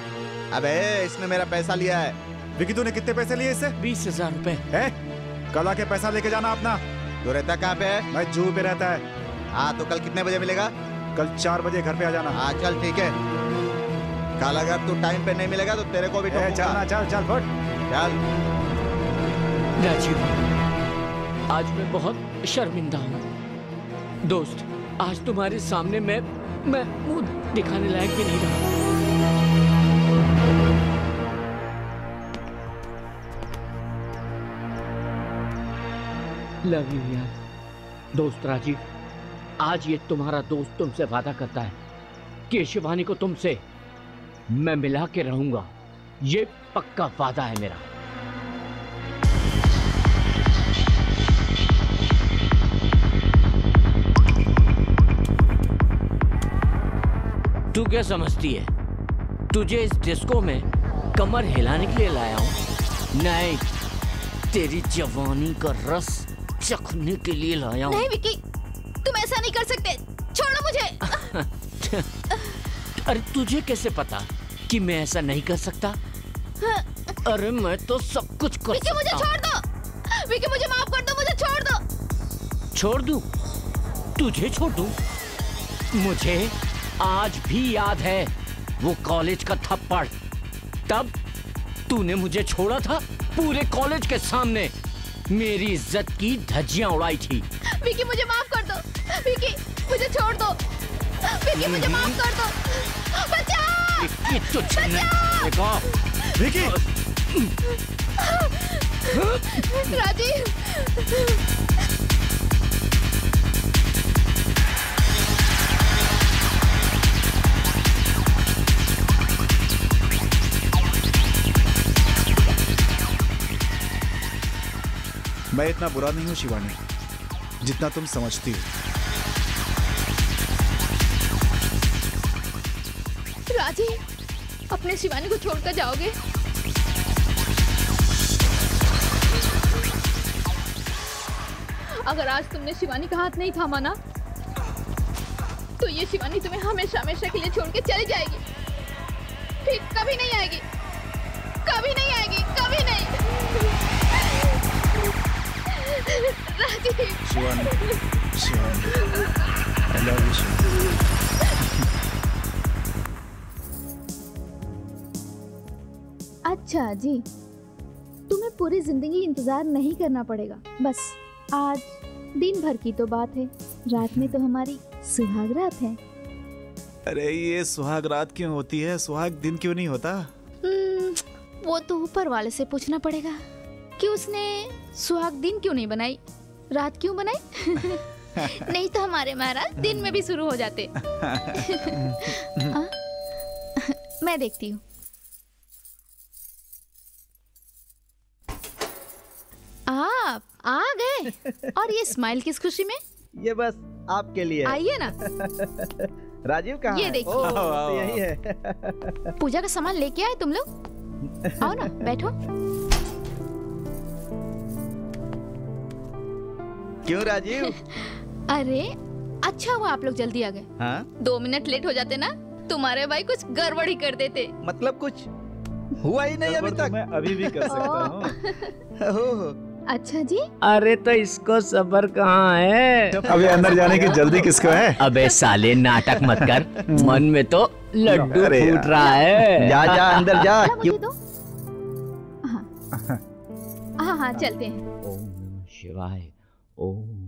अबे इसने मेरा पैसा लिया है। विकी तूने कितने पैसे लिए इससे? 20,000 रुपए। कल आके पैसा लेके जाना अपना। तू रहता कहाँ पे है? मैं जू पे रहता है। हाँ तो कल कितने बजे मिलेगा? कल 4 बजे घर पे आ जाना। हाँ चल ठीक है। कल अगर तू टाइम पे नहीं मिलेगा तो तेरे को भी चलना, चल चल फट चल। राजीव, आज मैं बहुत शर्मिंदा हूँ दोस्त। आज तुम्हारे सामने मैं मुंह दिखाने लायक भी नहीं रहा। लव यू यार दोस्त राजीव। आज ये तुम्हारा दोस्त तुमसे वादा करता है कि शिवानी को तुमसे मैं मिला के रहूंगा। ये पक्का वादा है मेरा। तू क्या समझती है तुझे इस डिस्को में कमर हिलाने के लिए लाया हूं? नहीं, तेरी जवानी का रस चखने के लिए लाया हूं। नहीं विकी, तुम ऐसा नहीं कर सकते, छोड़ो मुझे। अरे तुझे कैसे पता कि मैं ऐसा नहीं कर सकता? अरे मैं तो सब कुछ कर विकी, मुझे छोड़ दो। विकी मुझे माफ कर दो, मुझे छोड़ दो। छोड़ दूं? तुझे छोड़ दूं? मुझे आज भी याद है वो कॉलेज का थप्पड़। तब तूने मुझे छोड़ा था, पूरे कॉलेज के सामने मेरी इज्जत की धज्जियां उड़ाई थी। विकी मुझे माफ कर दो। विकी मुझे छोड़ दो। विकी मुझे माफ कर दो। बचाओ! विकी! राजीव! मैं इतना बुरा नहीं हूँ शिवानी, जितना तुम समझती हो। राजीव, अपने शिवानी को छोड़कर जाओगे? अगर आज तुमने शिवानी का हाथ नहीं थामा ना, तो ये शिवानी तुम्हें हमेशा हमेशा के लिए छोड़ के चली जाएगी। फिर कभी नहीं आएगी, कभी नहीं आएगी, कभी नहीं। Rajiv! Shivani, Shivani, I love you, Shivani. अच्छा जी, तुम्हें पूरी जिंदगी इंतजार नहीं करना पड़ेगा। बस आज दिन भर की तो बात है, रात में तो हमारी सुहाग रात है। अरे ये सुहाग रात क्यों होती है, सुहाग दिन क्यों नहीं होता? वो तो ऊपर वाले से पूछना पड़ेगा कि उसने सुहाग दिन क्यों नहीं बनाई, रात क्यों बनाई। नहीं तो हमारे महाराज दिन में भी शुरू हो जाते। मैं देखती हूँ। आप आ गए, और ये स्माइल किस खुशी में? ये बस आपके लिए। आइए ना। राजीव कहाँ ये है? देखिए। तो यही है। पूजा का सामान लेके आए तुम लोग? आओ ना, बैठो। क्यों राजीव? अरे अच्छा हुआ आप लोग जल्दी आ गए। हाँ? 2 मिनट लेट हो जाते ना, तुम्हारे भाई कुछ गड़बड़ ही कर देते। मतलब कुछ हुआ ही नहीं अभी तक। मैं अभी भी कर सकता हूँ। अच्छा जी। अरे तो इसको सब्र कहाँ है? अभी अंदर जाने की जल्दी किसको है? अबे साले नाटक मत कर, मन में तो लड्डू फूट रहा है। जा जा अंदर जा। मुझे दो। हाँ हाँ चलते हैं। ओम शिवाय, ओम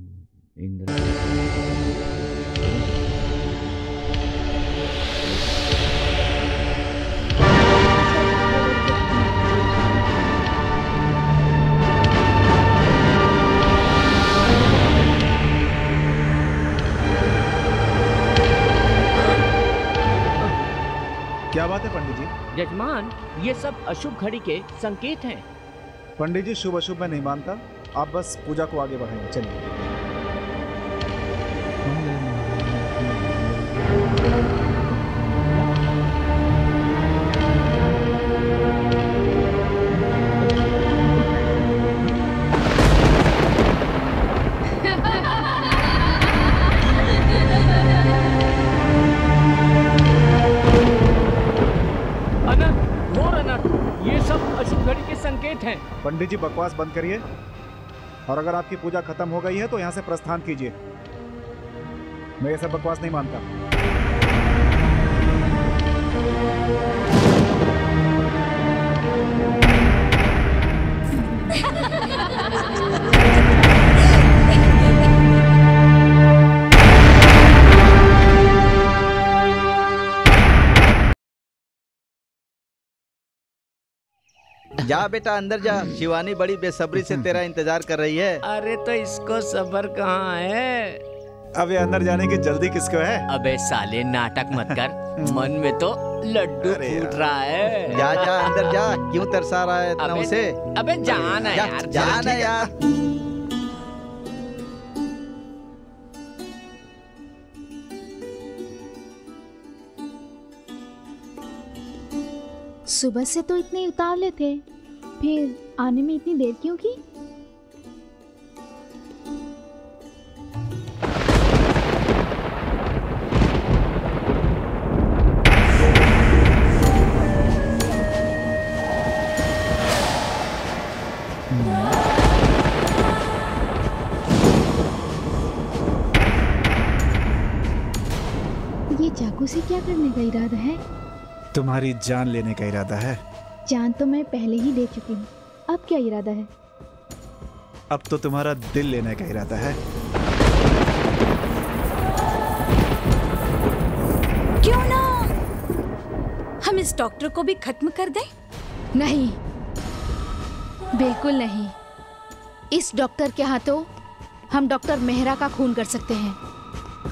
इंद्र। क्या बात है पंडित जी? यजमान, ये सब अशुभ घड़ी के संकेत हैं। पंडित जी शुभ अशुभ मैं नहीं मानता, आप बस पूजा को आगे बढ़ाएं। चलिए। पंडित जी बकवास बंद करिए, और अगर आपकी पूजा खत्म हो गई है तो यहाँ से प्रस्थान कीजिए। मैं ये सब बकवास नहीं मानता। जा बेटा अंदर जा, शिवानी बड़ी बेसब्री से तेरा इंतजार कर रही है। अरे तो इसको सब्र कहाँ है? अब ये अंदर जाने की जल्दी किसको है? अबे साले नाटक मत कर, मन में तो लड्डू फूट रहा है। जा जा अंदर जा, क्यों तरसा रहा है इतना उसे? अबे जाना यार, जाना यार। सुबह से तो इतने उतावले थे, फिर आने में इतनी देर क्यों की? ये चाकू से क्या करने का इरादा है? तुम्हारी जान लेने का इरादा है। जान तो मैं पहले ही दे चुकी हूँ, अब क्या इरादा है? अब तो तुम्हारा दिल लेने का इरादा है। क्यों ना हम इस डॉक्टर को भी खत्म कर दें? नहीं, बिल्कुल नहीं। इस डॉक्टर के हाथों हम डॉक्टर मेहरा का खून कर सकते हैं।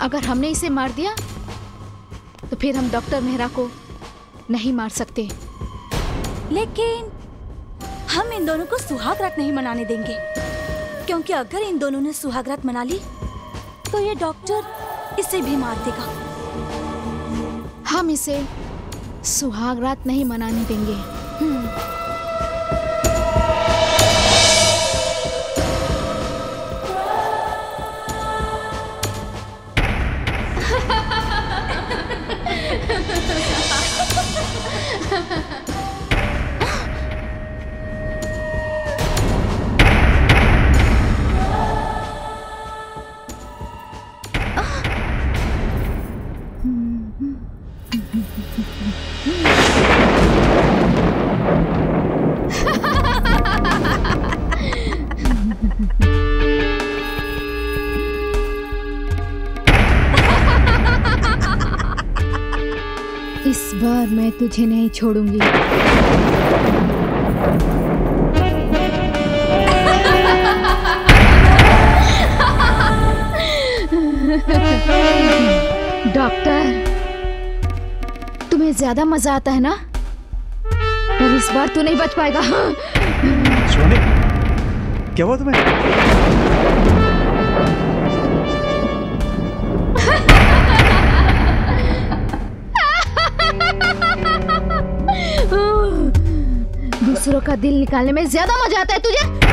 अगर हमने इसे मार दिया तो फिर हम डॉक्टर मेहरा को नहीं मार सकते। लेकिन हम इन दोनों को सुहाग रात नहीं मनाने देंगे, क्योंकि अगर इन दोनों ने सुहाग रात मना ली तो ये डॉक्टर इसे भी मार देगा। हम इसे सुहाग रात नहीं मनाने देंगे। इस बार मैं तुझे नहीं छोड़ूंगी। डॉक्टर, तुम्हें ज्यादा मजा आता है ना, पर इस बार तू नहीं बच पाएगा। शिवानी, क्या हुआ तुम्हें? दूसरों का दिल निकालने में ज्यादा मजा आता है तुझे?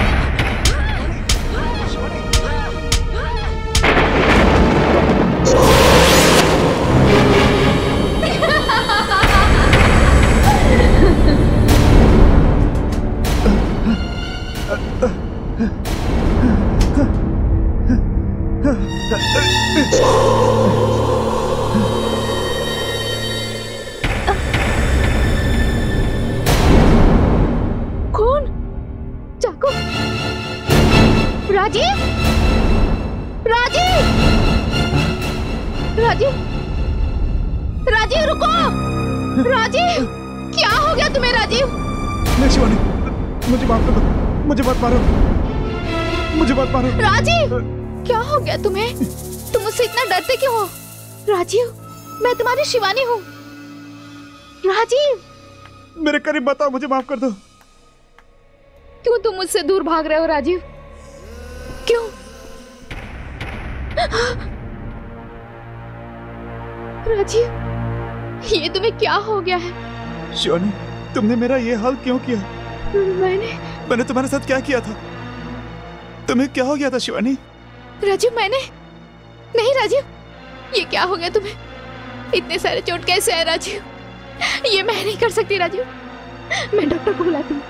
खून, चाकू, राजीव, राजीव, राजीव, राजीव रुको, राजीव, क्या हो गया तुम्हें राजीव? नहीं शिवानी, मुझे माफ कर दो, मुझे मत मारो, मुझे मत मारो। राजीव, क्या हो गया तुम्हें? तुम मुझसे इतना डरते क्यों हो? राजीव, मैं तुम्हारी शिवानी हूँ। राजीव, मेरे करीब बताओ, मुझे माफ कर दो। क्यों तुम मुझसे दूर भाग रहे हो राजीव? क्यों? राजीव, ये तुम्हें क्या हो गया है? शिवानी, तुमने मेरा ये हाल क्यों किया? मैंने तुम्हारे साथ क्या किया था? तुम्हें क्या हो गया था शिवानी? राजीव, मैंने नहीं। राजीव, ये क्या हो गया तुम्हें? इतने सारे चोट कैसे है राजीव? ये मैं नहीं कर सकती राजीव, मैं डॉक्टर को बुलाती हूँ।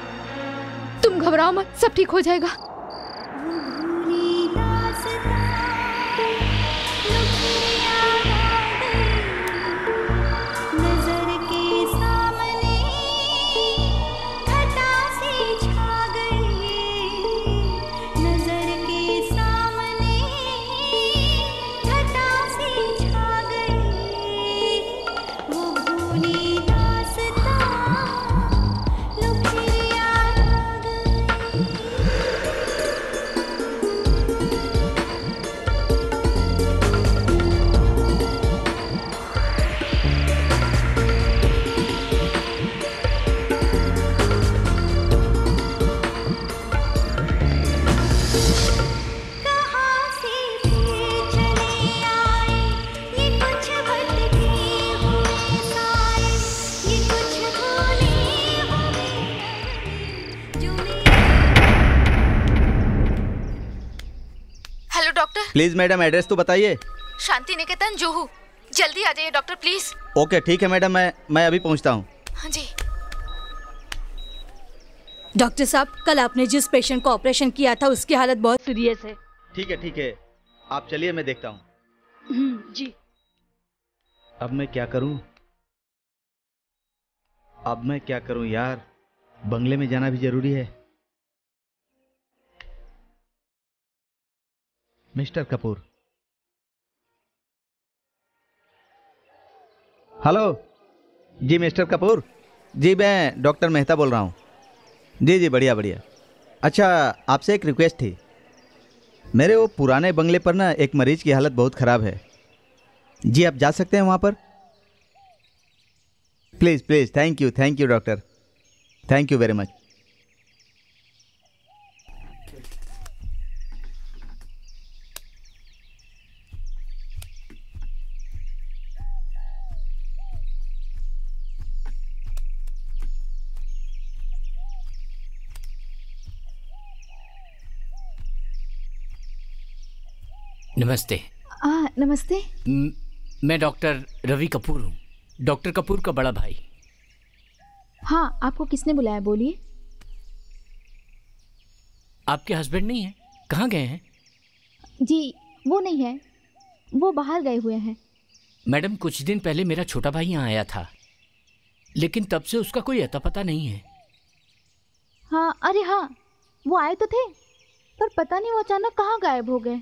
तुम घबराओ मत, सब ठीक हो जाएगा। प्लीज मैडम, एड्रेस तो बताइए। शांति निकेतन, जुहू। जल्दी आ जाइए डॉक्टर प्लीज। ओके ठीक है मैडम, मैं अभी पहुंचता हूँ। हाँ जी। डॉक्टर साहब, कल आपने जिस पेशेंट को ऑपरेशन किया था उसकी हालत बहुत सीरियस है। ठीक है, आप चलिए, मैं देखता हूँ। जी। अब मैं क्या करूँ यार, बंगले में जाना भी जरूरी है। मिस्टर कपूर। हेलो जी मिस्टर कपूर। जी मैं डॉक्टर मेहता बोल रहा हूँ। जी बढ़िया। अच्छा, आपसे एक रिक्वेस्ट थी। मेरे वो पुराने बंगले पर ना एक मरीज की हालत बहुत ख़राब है। जी आप जा सकते हैं वहाँ पर? Please. Thank you doctor, thank you very much. नमस्ते। नमस्ते। मैं डॉक्टर रवि कपूर हूँ, डॉक्टर कपूर का बड़ा भाई। हाँ, आपको किसने बुलाया, बोलिए। आपके हस्बैंड नहीं है, कहाँ गए हैं? जी वो नहीं है, वो बाहर गए हुए हैं। मैडम, कुछ दिन पहले मेरा छोटा भाई यहाँ आया था, लेकिन तब से उसका कोई अता पता नहीं है। हाँ, अरे हाँ, वो आए तो थे, पर पता नहीं वो अचानक कहाँ गायब हो गए।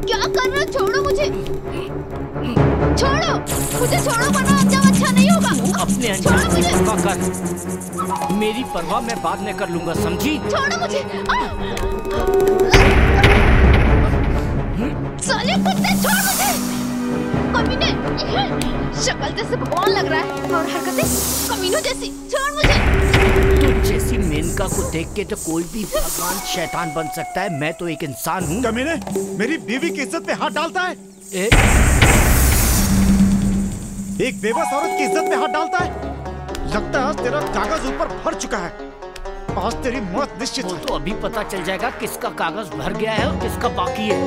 क्या कर रहे हो? छोड़ो मुझे। छोड़ो मुझे, छोड़ो वरना अंजाम अच्छा नहीं होगा। अपने अंजाम की परवाह कर, मेरी परवाह मैं बाद में कर लूंगा, समझी? छोड़ो मुझे। साले कुत्ते, छोड़ मुझे। कमीने, शक्ल जैसे भगवान लग रहा है और हरकतें कमीनों जैसी। छोड़ मुझे। तो जैसी मेनका को देख के तो कोई भी भगवान शैतान बन सकता है, मैं तो एक इंसान हूँ। कमीने, मेरी बीवी की इज्जत पे हाथ डालता है। एक बेबस औरत की इज्जत पे हाथ डालता है। लगता है आज तेरा कागज ऊपर भर चुका है, आज तेरी मौत निश्चित है। तो अभी पता चल जाएगा किसका कागज भर गया है और किसका बाकी है।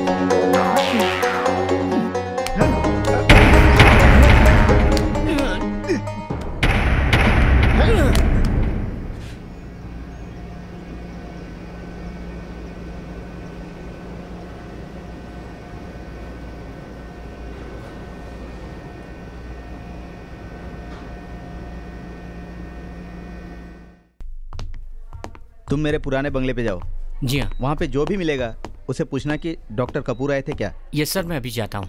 तुम मेरे पुराने बंगले पे जाओ। जी हाँ। वहाँ पे जो भी मिलेगा उसे पूछना कि डॉक्टर कपूर आए थे क्या। यस सर, मैं अभी जाता हूँ।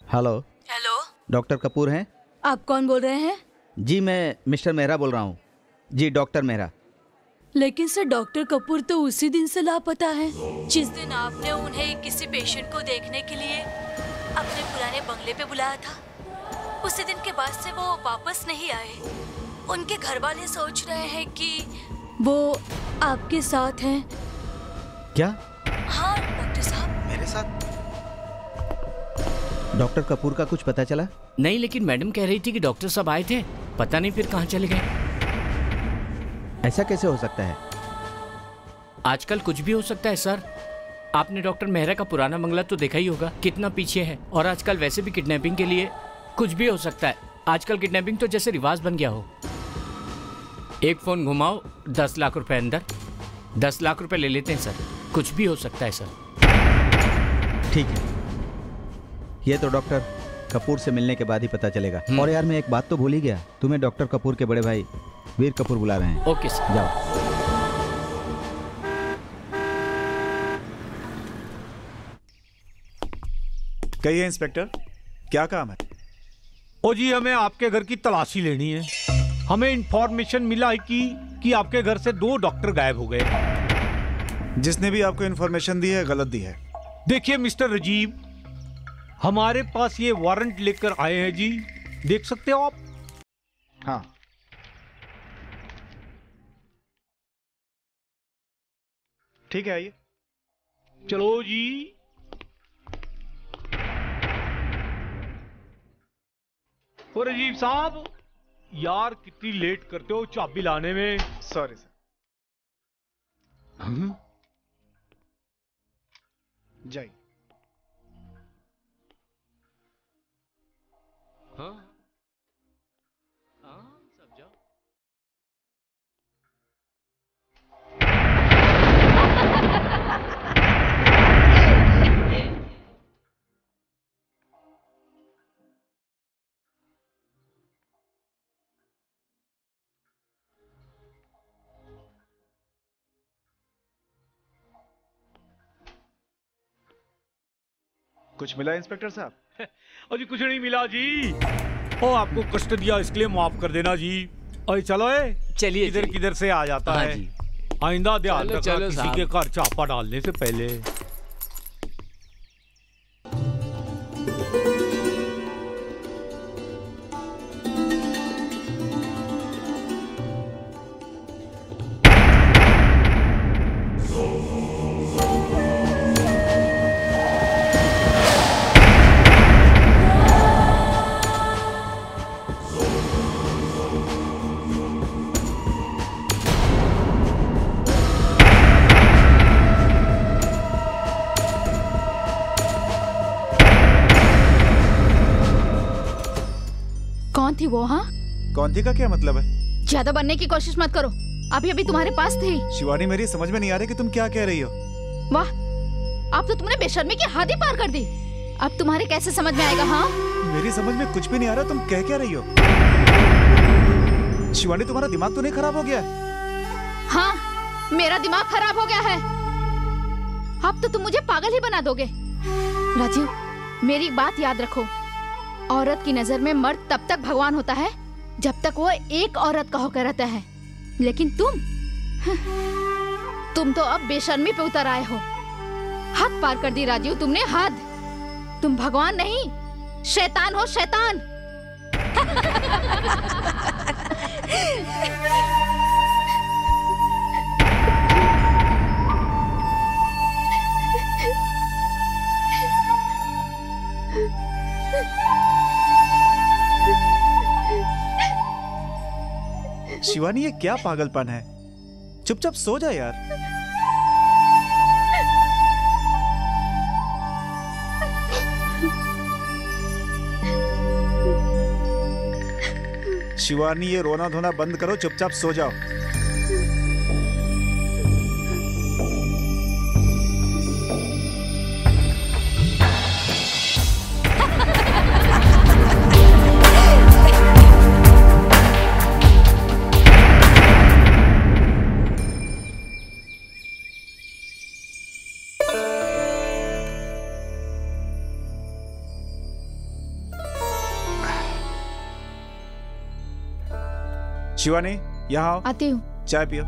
हेलो। हेलो, डॉक्टर कपूर हैं? आप कौन बोल रहे हैं? जी मैं मिस्टर मेहरा बोल रहा हूँ। जी डॉक्टर मेहरा। लेकिन सर, डॉक्टर कपूर तो उसी दिन से लापता है जिस दिन आपने उन्हें किसी पेशेंट को देखने के लिए अपने पुराने बंगले पे बुलाया था। उसी दिन के बाद से वो वापस नहीं आए। उनके घर वाले सोच रहे हैं कि वो आपके साथ हैं। क्या? हाँ डॉक्टर साहब। मेरे साथ? डॉक्टर कपूर का कुछ पता चला? नहीं, लेकिन मैडम कह रही थी कि डॉक्टर साहब आए थे, पता नहीं फिर कहाँ चले गए। ऐसा कैसे हो सकता है? आजकल कुछ भी हो सकता है सर। आपने डॉक्टर मेहरा का पुराना बंगला तो देखा ही होगा, कितना पीछे है। और आजकल वैसे भी किडनैपिंग के लिए कुछ भी हो सकता है। आजकल किडनैपिंग तो जैसे रिवाज बन गया हो। एक फोन घुमाओ, 10 लाख रुपए अंदर। 10 लाख रुपए ले लेते हैं सर, कुछ भी हो सकता है सर। ठीक है, ये तो डॉक्टर कपूर से मिलने के बाद ही पता चलेगा। और यार मैं एक बात तो भूल ही गया, तुम्हें डॉक्टर कपूर के बड़े भाई वीर कपूर बुला रहे हैं। ओके सर, जाओ। कहिए इंस्पेक्टर, क्या काम है? ओ जी, हमें आपके घर की तलाशी लेनी है। हमें इंफॉर्मेशन मिला है कि आपके घर से 2 डॉक्टर गायब हो गए। जिसने भी आपको इंफॉर्मेशन दी है गलत दी है। देखिए मिस्टर राजीव, हमारे पास ये वारंट लेकर आए हैं जी, देख सकते हो आप। हाँ, ठीक है, आइए। चलो जी। और राजीव साहब, यार कितनी लेट करते हो चाबी लाने में। Sorry sir. जाइए। हाँ हाँ, सब जाओ। कुछ मिला इंस्पेक्टर साहब? अजी कुछ नहीं मिला जी। ओ आपको कष्ट दिया इसके लिए माफ कर देना जी। अरे चलो, चलिए। किधर किधर से आ जाता है जी। आइंदा ध्यान चलो, रखना चलो किसी साहब। के घर चापा डालने से पहले। कौन थी वो? हाँ, कौन थी का क्या मतलब है? ज्यादा बनने की कोशिश मत करो, अभी अभी तुम्हारे पास थी। शिवानी, मेरी समझ में नहीं आ रही कि तुम क्या कह रही हो। वाह, अब तो तुमने बेशर्मी की हद ही पार कर दी। अब तुम्हारे कैसे समझ में आएगा? हाँ, मेरी समझ में कुछ भी नहीं आ रहा। तुम कह क्या रही हो? शिवानी, तुम्हारा दिमाग तो नहीं खराब हो गया? हाँ, मेरा दिमाग खराब हो गया है। अब तो तुम मुझे पागल ही बना दोगे। राजीव, मेरी एक बात याद रखो, औरत की नजर में मर्द तब तक भगवान होता है जब तक वो एक औरत का होकर रहता है, लेकिन तुम तो अब बेशर्मी पे उतर आए हो। हद पार कर दी राजीव तुमने, हद। तुम भगवान नहीं, शैतान हो, शैतान। शिवानी, ये क्या पागलपन है? चुपचाप सो जा यार। शिवानी, ये रोना धोना बंद करो, चुपचाप सो जाओ। शिवानी, यहाँ आओ। आती हूँ। चाय पियो।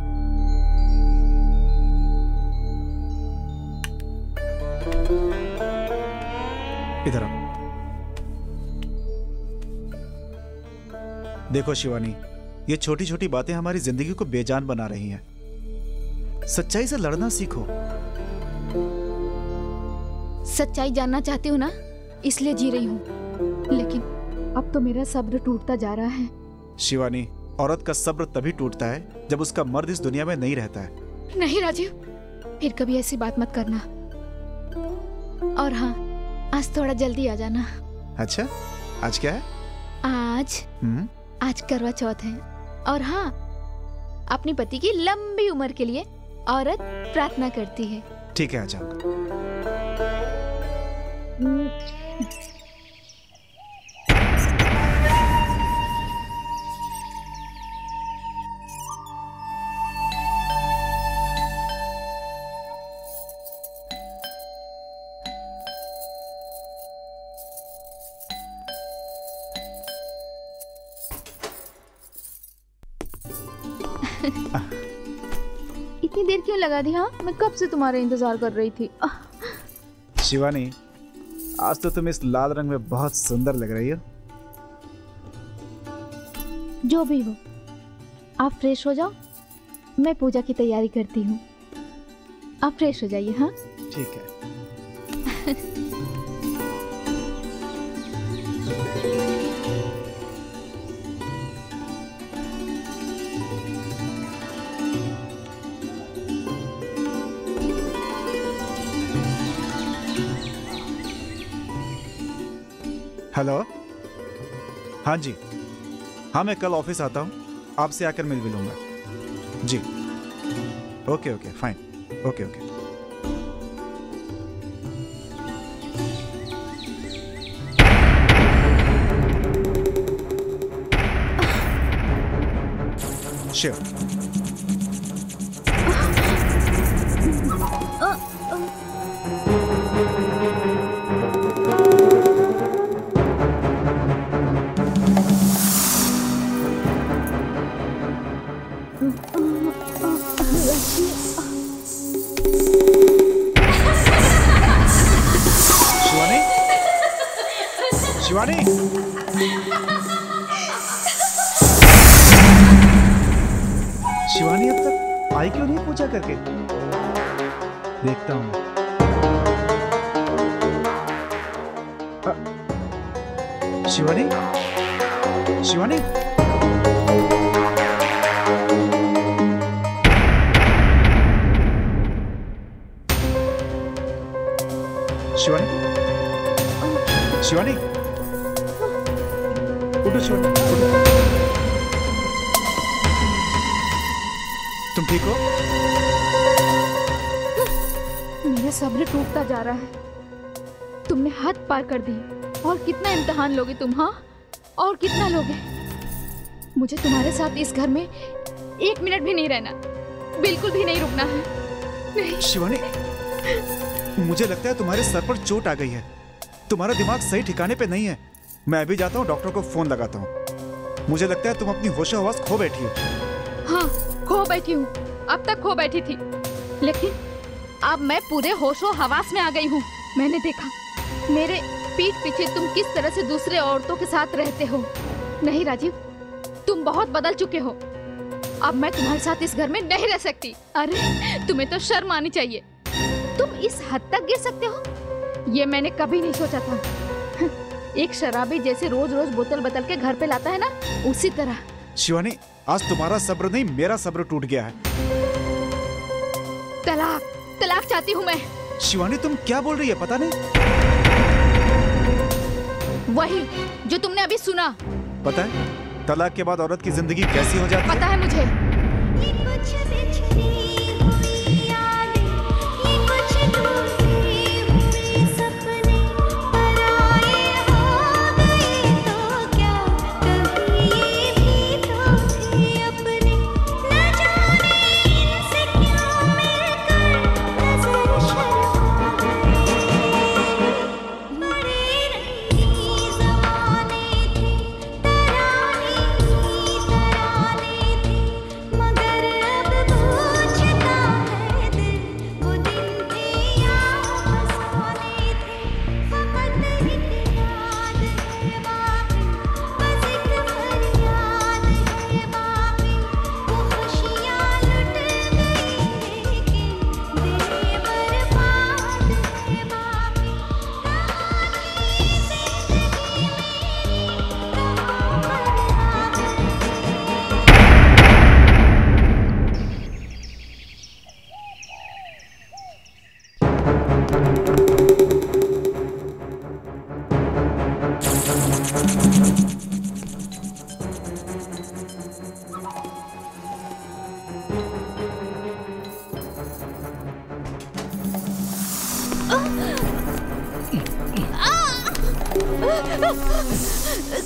इधर आओ। देखो शिवानी, ये छोटी छोटी बातें हमारी जिंदगी को बेजान बना रही हैं। सच्चाई से लड़ना सीखो। सच्चाई जानना चाहती हूँ ना, इसलिए जी रही हूँ, लेकिन अब तो मेरा सब्र टूटता जा रहा है। शिवानी, औरत का सब्र तभी टूटता है जब उसका मर्द इस दुनिया में नहीं रहता है। नहीं राजीव, फिर कभी ऐसी बात मत करना। और हाँ, आज थोड़ा जल्दी आ जाना। अच्छा, आज क्या है? आज करवा चौथ है। और हाँ, अपने पति की लंबी उम्र के लिए औरत प्रार्थना करती है। ठीक है, आ जाऊंगा। इतनी देर क्यों लगा दी? हाँ, मैं कब से तुम्हारा इंतजार कर रही थी। शिवानी, आज तो तुम इस लाल रंग में बहुत सुंदर लग रही हो। जो भी हो, आप फ्रेश हो जाओ, मैं पूजा की तैयारी करती हूँ। आप फ्रेश हो जाइए। हाँ, ठीक है। हेलो। हाँ जी, हाँ मैं कल ऑफिस आता हूँ, आपसे आकर मिल भी लूंगा। जी, okay okay, fine, okay okay. Sure. Shivani, Shivani अब तक आई क्यों नहीं पूजा करके? देखता हूं। शिवानी, शिवानी, शिवानी, शिवानी, उठो शिवानी, उठो। तुम ठीक हो? मेरा सब्र टूटता जा रहा है। तुमने हद पार कर दी। और कितना इम्तिहान लोगे तुम? हाँ, और कितना लोगे? मुझे तुम्हारे साथ इस घर में 1 मिनट भी नहीं रहना, बिल्कुल भी नहीं रुकना है। नहीं। शिवानी, मुझे लगता है तुम्हारे सर पर चोट आ गई है, तुम्हारा दिमाग सही ठिकाने पे नहीं है। मैं अभी जाता हूँ, डॉक्टर को फोन लगाता हूँ। मुझे लगता है तुम अपनी होशो हवास खो बैठी हो। हाँ, खो बैठी हूँ, अब तक खो बैठी थी, लेकिन अब मैं पूरे होशो हवास में आ गई हूँ। मैंने देखा मेरे पीठ पीछे तुम किस तरह से दूसरे औरतों के साथ रहते हो। नहीं राजीव, तुम बहुत बदल चुके हो। अब मैं तुम्हारे साथ इस घर में नहीं रह सकती। अरे तुम्हें तो शर्म आनी चाहिए, तुम इस हद तक गिर सकते हो, ये मैंने कभी नहीं सोचा था। एक शराबी जैसे रोज रोज बोतल बदल के घर पे लाता है ना, उसी तरह। शिवानी, आज तुम्हारा सब्र नहीं, मेरा सब्र टूट गया है। तलाक, तलाक चाहती हूँ मैं। शिवानी, तुम क्या बोल रही है? पता नहीं। वही जो तुमने अभी सुना। पता है तलाक के बाद औरत की जिंदगी कैसी हो जाती है? पता है मुझे।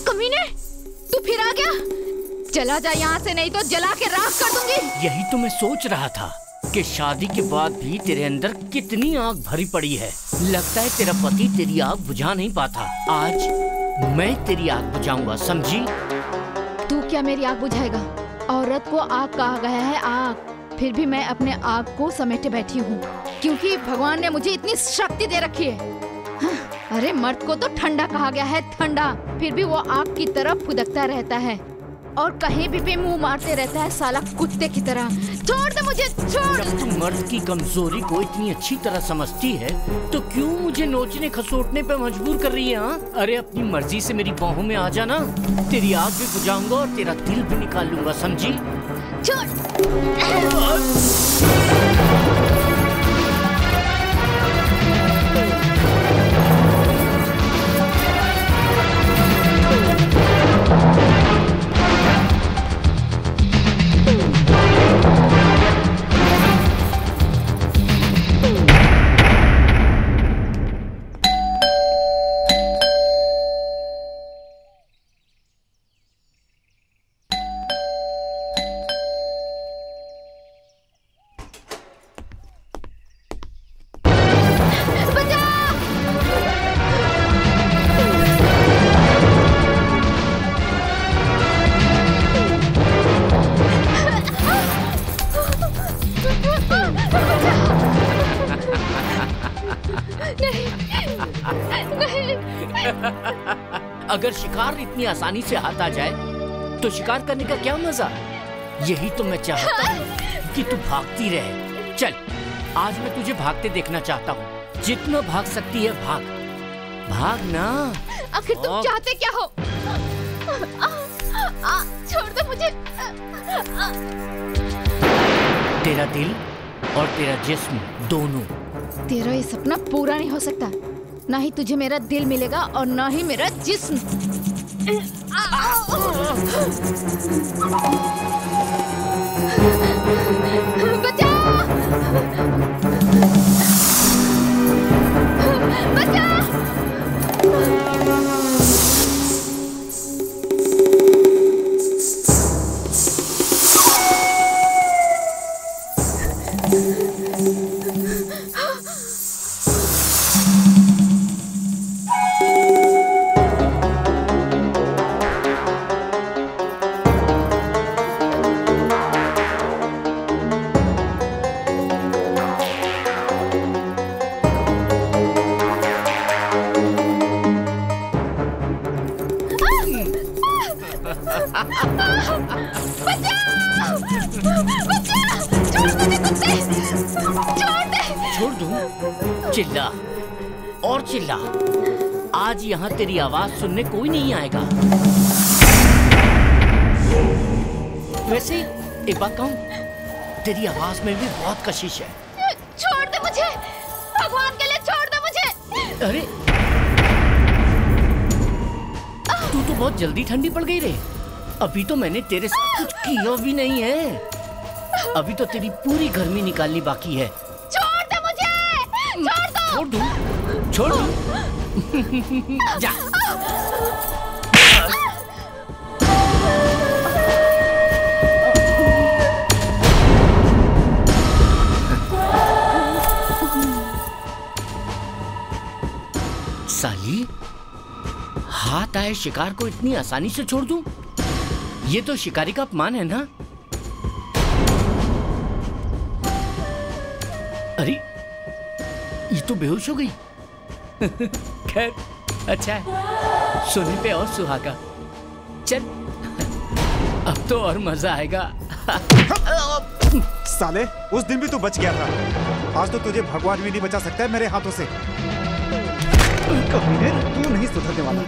कमीने, तू फिर आ गया? चला जा यहाँ से, नहीं तो जला के राख कर दूंगी। यही तो मैं सोच रहा था कि शादी के बाद भी तेरे अंदर कितनी आग भरी पड़ी है। लगता है तेरा पति तेरी आग बुझा नहीं पाता। आज मैं तेरी आग बुझाऊंगा, समझी? तू क्या मेरी आग बुझाएगा? औरत को आग कहा गया है, आग। फिर भी मैं अपने आग को समेटे बैठी हूँ, क्योंकि भगवान ने मुझे इतनी शक्ति दे रखी है। अरे मर्द को तो ठंडा कहा गया है, ठंडा। फिर भी वो आग की तरफ फुदकता रहता है और कहीं भी मुंह मारते रहता है, साला कुत्ते की तरह। छोड़ दे मुझे, छोड़। जब तू मर्द की कमजोरी को इतनी अच्छी तरह समझती है तो क्यों मुझे नोचने खसोटने पे मजबूर कर रही है? हाँ? अरे अपनी मर्जी से मेरी बाहों में आ जाना, तेरी आग भी बुझाऊंगा और तेरा दिल भी निकाल लूंगा, समझी? अगर शिकार इतनी आसानी से हाथ आ जाए तो शिकार करने का क्या मजा? यही तो मैं चाहता हूँ कि तू भागती रहे। चल, आज मैं तुझे भागते देखना चाहता हूँ। जितना भाग सकती है भाग, भाग ना। आखिर तुम चाहते क्या हो? छोड़ दो मुझे। तेरा दिल और तेरा जिस्म दोनों। तेरा ये सपना पूरा नहीं हो सकता। ना ही तुझे मेरा दिल मिलेगा और ना ही मेरा जिस्म। बचा! बचा! छोड़ दूं? चिल्ला और चिल्ला। आज यहाँ तेरी आवाज सुनने कोई नहीं आएगा। वैसे एक बात कहूं, तेरी आवाज में भी बहुत कशिश है। छोड़ दे मुझे, भगवान के लिए छोड़ दे मुझे। अरे तू तो बहुत जल्दी ठंडी पड़ गई रे। अभी तो मैंने तेरे साथ कुछ किया भी नहीं है। अभी तो तेरी पूरी गर्मी निकालनी बाकी है। छोड़ दे मुझे, छोड़ दो। छोड़ दूं? छोड़ दूं? जा। साली, हाथ आए शिकार को इतनी आसानी से छोड़ दूं? ये तो शिकारी का अपमान है ना? अरे ये तो बेहोश हो गई। खैर अच्छा है, सोने पे और सुहागा। चल अब तो और मजा आएगा। साले, उस दिन भी तू बच गया था, आज तो तुझे भगवान भी नहीं बचा सकता है मेरे हाथों से। कमीने, तू नहीं सुधरने वाला।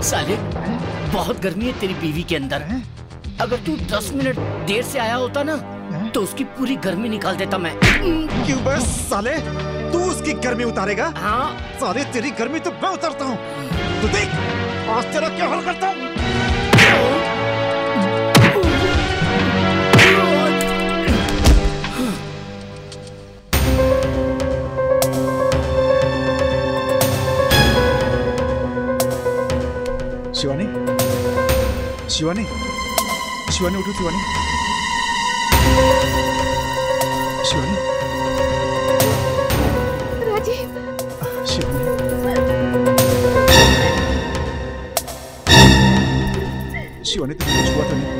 साले, बहुत गर्मी है तेरी बीवी के अंदर। अगर तू 10 मिनट देर से आया होता ना, तो उसकी पूरी गर्मी निकाल देता मैं। क्यों बस साले, तू उसकी गर्मी उतारेगा? हाँ साले, तेरी गर्मी तो मैं उतारता हूँ। तू देख आज तेरा क्या हाल करता हूँ। शिवानी, शिवानी, शिवानी उठो। शिवानी, शिवानी, राजीव, शिवानी, शिवानी, तुम कुछ हुआ तो नहीं?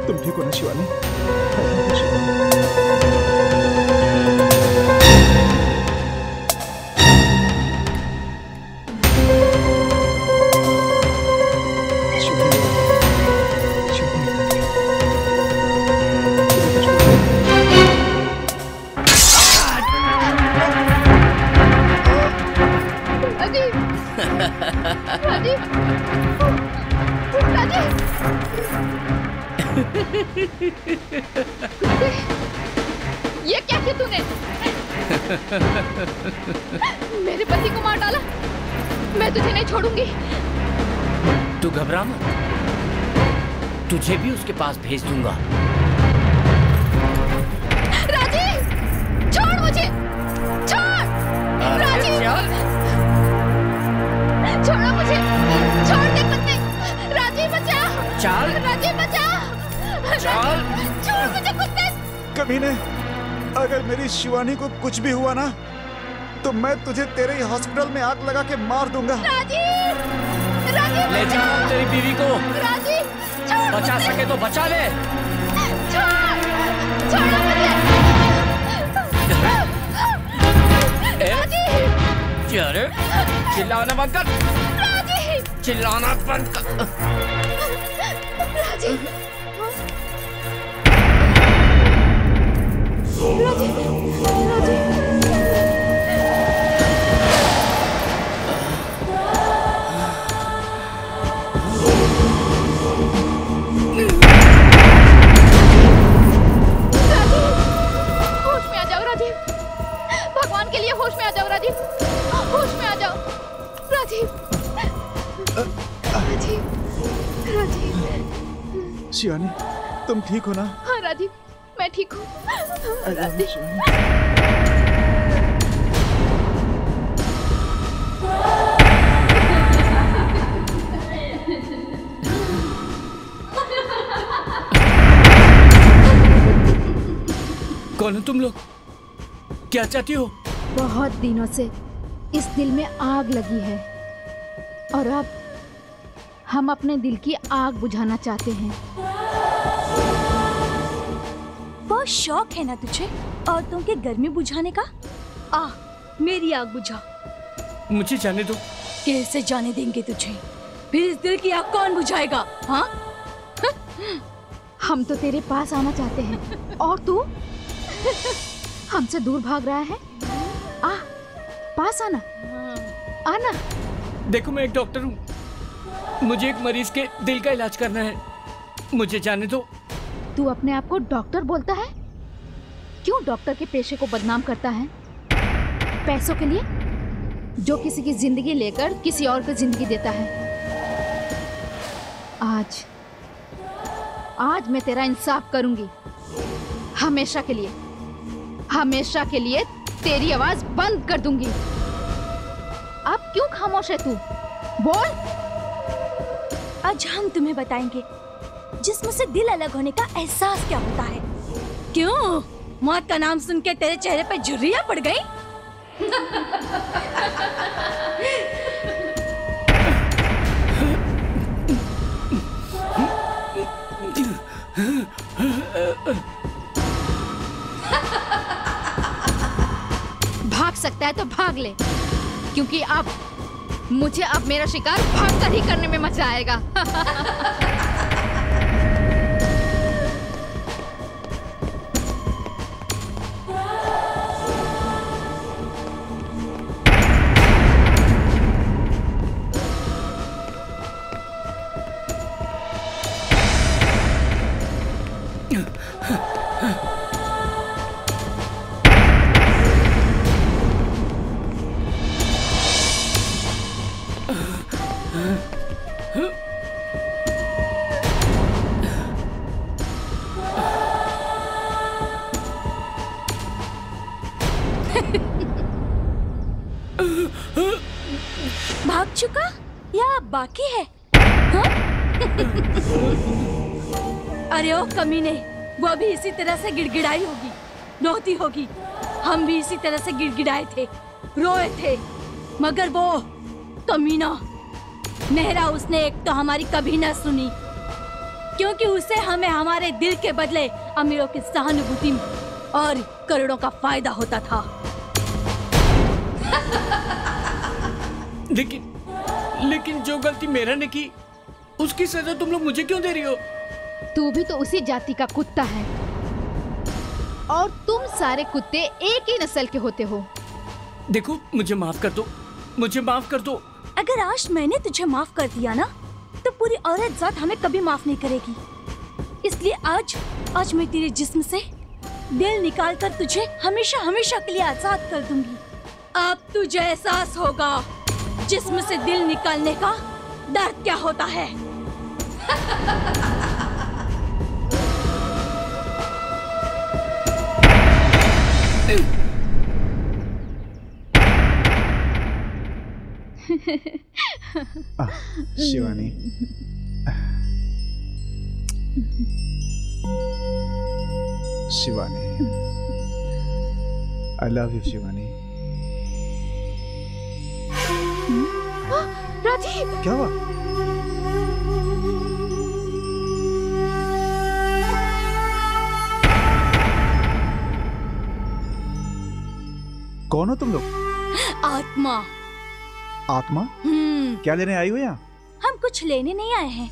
तुम ठीक हो ना शिवानी? ये क्या किया तूने? मेरे पति को मार डाला। मैं तुझे नहीं छोड़ूंगी। तू घबरा मत, तुझे भी उसके पास भेज दूंगा। राजीव, छोड़ मुझे, छोड़। राजीव, छोड़ो मुझे, छोड़ दे कुत्ते। राजीव बचा, चल। राजीव बचा, चल। छोड़ मुझे कुत्ते। कमीने, अगर मेरी शिवानी को कुछ भी हुआ ना, तो मैं तुझे तेरे ही हॉस्पिटल में आग लगा के मार दूंगा। राजीव, राजीव ले जा तेरी बीवी को। राजीव, छोड़ बचा सके तो बचा ले। छोड़, छोड़ो मुझे। राजीव, अरे चिल्लाना बंद कर। राजीव, चिल्लाना बंद कर। राजीव, होश में आ जाओ राजीव, भगवान के लिए होश में आ जाओ राजीव, होश में आ जाओ राजीव, राजीव, राजीव। शिवानी, तुम ठीक हो ना? हाँ राजीव, मैं ठीक हूँ। कौन हो तुम लोग? क्या चाहती हो? बहुत दिनों से इस दिल में आग लगी है और अब हम अपने दिल की आग बुझाना चाहते हैं। बहुत शौक है ना तुझे औरतों के गर्मी बुझाने का? आ, मेरी आग बुझा। मुझे जाने दो। कैसे जाने देंगे तुझे? फिर इस दिल की आग कौन बुझाएगा? हाँ? हम तो तेरे पास आना चाहते हैं और तू हमसे दूर भाग रहा है। आ, पास आना, आना। देखो मैं एक डॉक्टर हूँ, मुझे एक मरीज के दिल का इलाज करना है, मुझे जाने दो। तू अपने आप को डॉक्टर बोलता है? क्यों डॉक्टर के पेशे को बदनाम करता है? पैसों के लिए, जो किसी की जिंदगी लेकर किसी और को जिंदगी देता है। आज मैं तेरा इंसाफ करूंगी। हमेशा के लिए तेरी आवाज बंद कर दूंगी। अब क्यों खामोश है तू? बोल। आज हम तुम्हें बताएंगे जिस्म से दिल अलग होने का एहसास क्या होता है। क्यों? मौत का नाम सुन के तेरे चेहरे पे झुर्रियां पड़ गई? भाग सकता है तो भाग ले, क्योंकि मुझे अब मेरा शिकार भागकर ही करने में मजा आएगा। भाग चुका या बाकी है? हाँ? अरे ओ कमीने, वो भी इसी तरह से गिड़गिड़ाई होगी, रोती होगी। हम भी इसी तरह से गिड़गिड़ाए थे, रोए थे, मगर वो कमीना मेहरा, उसने एक तो हमारी कभी ना सुनी, क्योंकि उसे हमें हमारे दिल के बदले अमीरों की सहानुभूति और करोड़ों का फायदा होता था। लेकिन जो गलती मेरा ने की, उसकी सजा तुम लोग मुझे क्यों दे रही हो? तू भी तो उसी जाति का कुत्ता है, और तुम सारे कुत्ते एक ही नस्ल के होते हो। देखो, मुझे माफ कर दो, मुझे माफ कर दो। अगर आज मैंने तुझे माफ कर दिया ना, तो पूरी औरत जात हमें कभी माफ नहीं करेगी। इसलिए आज मैं तेरे जिस्म से दिल निकालकर तुझे हमेशा हमेशा के लिए आजाद कर दूंगी। अब तुझे एहसास होगा जिस्म से दिल निकालने का दर्द क्या होता है। Shivani, Shivani, I love you Shivani. Rajeev, क्या हुआ? कौन हो तुम लोग? आत्मा। आत्मा? क्या लेने आई हो यहाँ? हम कुछ लेने नहीं आए हैं,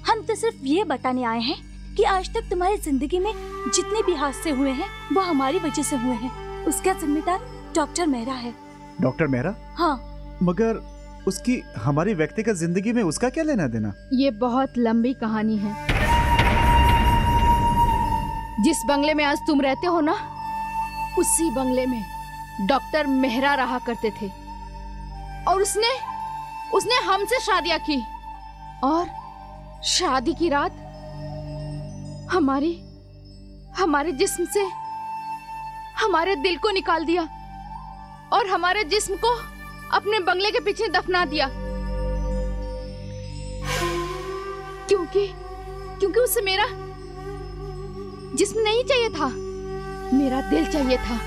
हम तो सिर्फ ये बताने आए हैं कि आज तक तुम्हारी जिंदगी में जितने भी हादसे हुए हैं वो हमारी वजह से हुए हैं। उसका जिम्मेदार डॉक्टर मेहरा है। डॉक्टर मेहरा? हाँ। मगर उसकी हमारी व्यक्तिगत जिंदगी में उसका क्या लेना देना? ये बहुत लंबी कहानी है। जिस बंगले में आज तुम रहते हो ना, उसी बंगले में डॉक्टर मेहरा रहा करते थे, और उसने हमसे शादियां की, और शादी की रात हमारे जिस्म से हमारे दिल को निकाल दिया और हमारे जिस्म को अपने बंगले के पीछे दफना दिया, क्योंकि उसे मेरा जिस्म नहीं चाहिए था, मेरा दिल चाहिए था।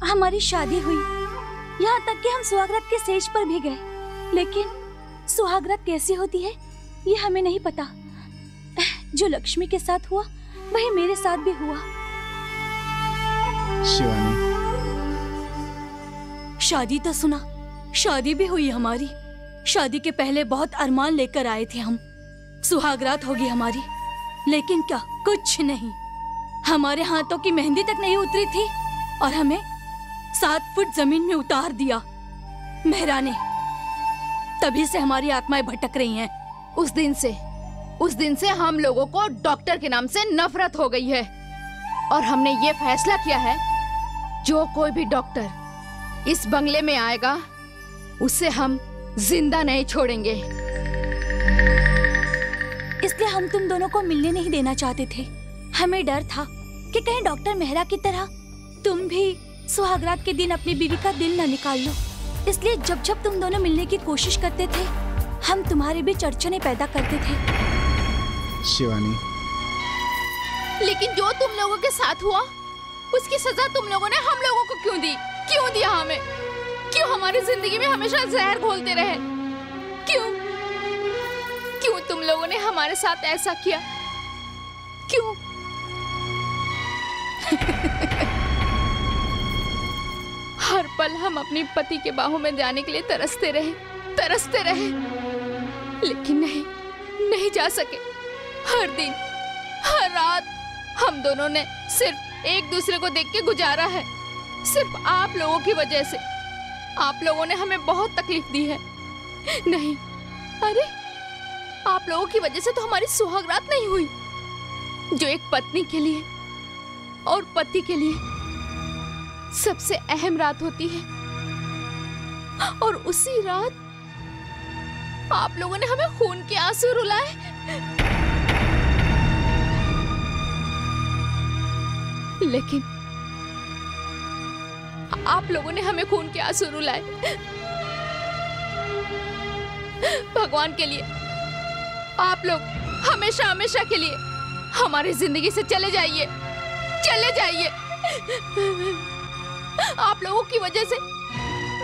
हमारी शादी हुई यहाँ तक कि हम सुहागरात के स्टेज पर भी गए, लेकिन सुहागरात कैसी होती है ये हमें नहीं पता। जो लक्ष्मी के साथ हुआ वही मेरे साथ भी हुआ। शिवानी, शादी तो सुना, शादी भी हुई हमारी। शादी के पहले बहुत अरमान लेकर आए थे हम, सुहागरात होगी हमारी, लेकिन क्या कुछ नहीं। हमारे हाथों की मेहंदी तक नहीं उतरी थी और हमें 7 फुट जमीन में उतार दिया मेहरा ने। तभी से हमारी आत्माएं भटक रही हैं। उस दिन से हम लोगों को डॉक्टर के नाम से नफरत हो गई है और हमने ये फैसला किया है, जो कोई भी डॉक्टर इस बंगले में आएगा उसे हम जिंदा नहीं छोड़ेंगे। इसलिए हम तुम दोनों को मिलने नहीं देना चाहते थे। हमें डर था कि कहीं डॉक्टर मेहरा की तरह तुम भी सुहागरात के दिन अपनी बीवी का दिल न निकाल लो। इसलिए जब जब तुम दोनों मिलने की कोशिश करते थे, हम तुम्हारे बीच अड़चने पैदा करते थे। शिवानी, लेकिन जो तुम लोगों के साथ हुआ उसकी सजा तुम लोगों ने हम लोगों को क्यों दी? क्यों दिया हमें? क्यों हमारी जिंदगी में हमेशा जहर घोलते रहे? क्यों क्यों तुम लोगों ने हमारे साथ ऐसा किया? क्यों? हर पल हम अपनी पति के बाहों में जाने के लिए तरसते रहे, लेकिन नहीं जा सके। हर दिन हर रात हम दोनों ने सिर्फ एक दूसरे को देख के गुजारा है। सिर्फ आप लोगों की वजह से। आप लोगों ने हमें बहुत तकलीफ दी है। नहीं, अरे आप लोगों की वजह से तो हमारी सुहागरात नहीं हुई, जो एक पत्नी के लिए और पति के लिए सबसे अहम रात होती है। और उसी रात आप लोगों ने हमें खून के आंसू रुलाए। लेकिन आप लोगों ने हमें खून के आंसू रुलाए भगवान के लिए। आप लोग हमेशा हमेशा के लिए हमारी जिंदगी से चले जाइए। आप लोगों की वजह से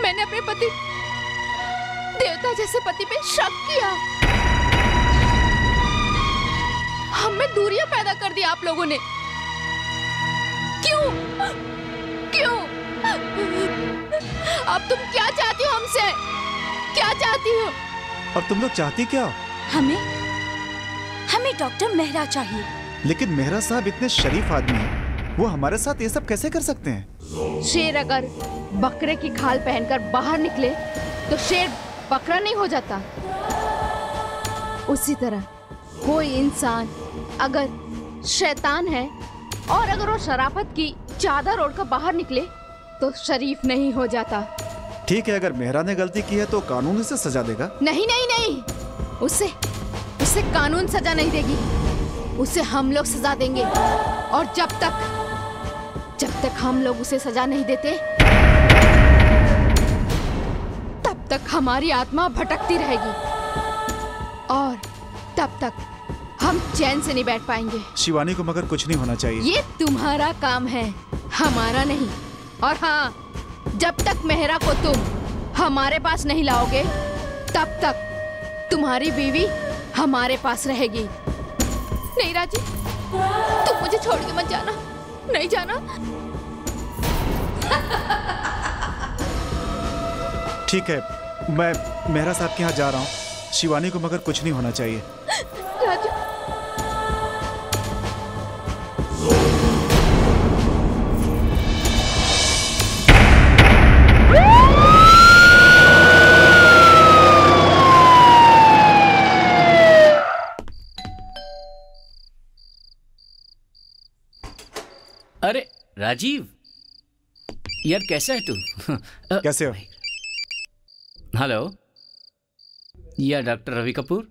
मैंने अपने पति, देवता जैसे पति पे शक किया। हम में दूरियां पैदा कर दी आप लोगों ने। क्यों? अब तुम क्या चाहती हो हमसे? क्या चाहती हो? और तुम लोग चाहती क्या? हमें डॉक्टर मेहरा चाहिए। लेकिन मेहरा साहब इतने शरीफ आदमी हैं, वो हमारे साथ ये सब कैसे कर सकते हैं? शेर अगर बकरे की खाल पहनकर बाहर निकले तो शेर बकरा नहीं हो जाता। उसी तरह कोई इंसान अगर शैतान है और अगर वो शराफत की चादर ओढ़कर बाहर निकले तो शरीफ नहीं हो जाता। ठीक है, अगर मेहरा ने गलती की है तो कानून उसे सजा देगा। नहीं, उसे कानून सजा नहीं देगी, उसे हम लोग सजा देंगे। और जब तक हम लोग उसे सजा नहीं देते तब तक हमारी आत्मा भटकती रहेगी और तब तक हम चैन से नहीं बैठ पाएंगे। शिवानी को मगर कुछ नहीं होना चाहिए। ये तुम्हारा काम है, हमारा नहीं। और हाँ, जब तक मेहरा को तुम हमारे पास नहीं लाओगे तब तक तुम्हारी बीवी हमारे पास रहेगी। नहीं राजी, तुम मुझे छोड़ के मत जाना। नहीं जाना। ठीक है, मैं मेहरा साहब के यहाँ जा रहा हूँ। शिवानी को मगर कुछ नहीं होना चाहिए। राजू, अरे राजीव, यार कैसा है तू? कैसे हो? हेलो, या डॉक्टर रवि कपूर,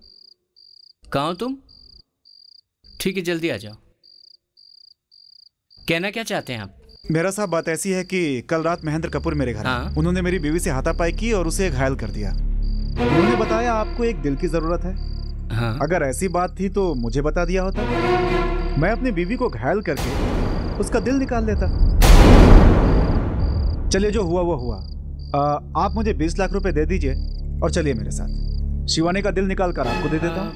कहाँ हो तुम? ठीक है, जल्दी आ जाओ। कहना क्या चाहते हैं आप? मेरा साहब, बात ऐसी है कि कल रात महेंद्र कपूर मेरे घर आए। उन्होंने मेरी बीवी से हाथापाई की और उसे घायल कर दिया। उन्होंने बताया आपको एक दिल की जरूरत है। हाँ। अगर ऐसी बात थी तो मुझे बता दिया होता, मैं अपनी बीवी को घायल करके उसका दिल निकाल लेता। चलिए, जो हुआ वो हुआ। आप मुझे 20 लाख रुपए दे दीजिए और चलिए मेरे साथ। शिवानी का दिल निकाल कर आपको दे देता हूँ।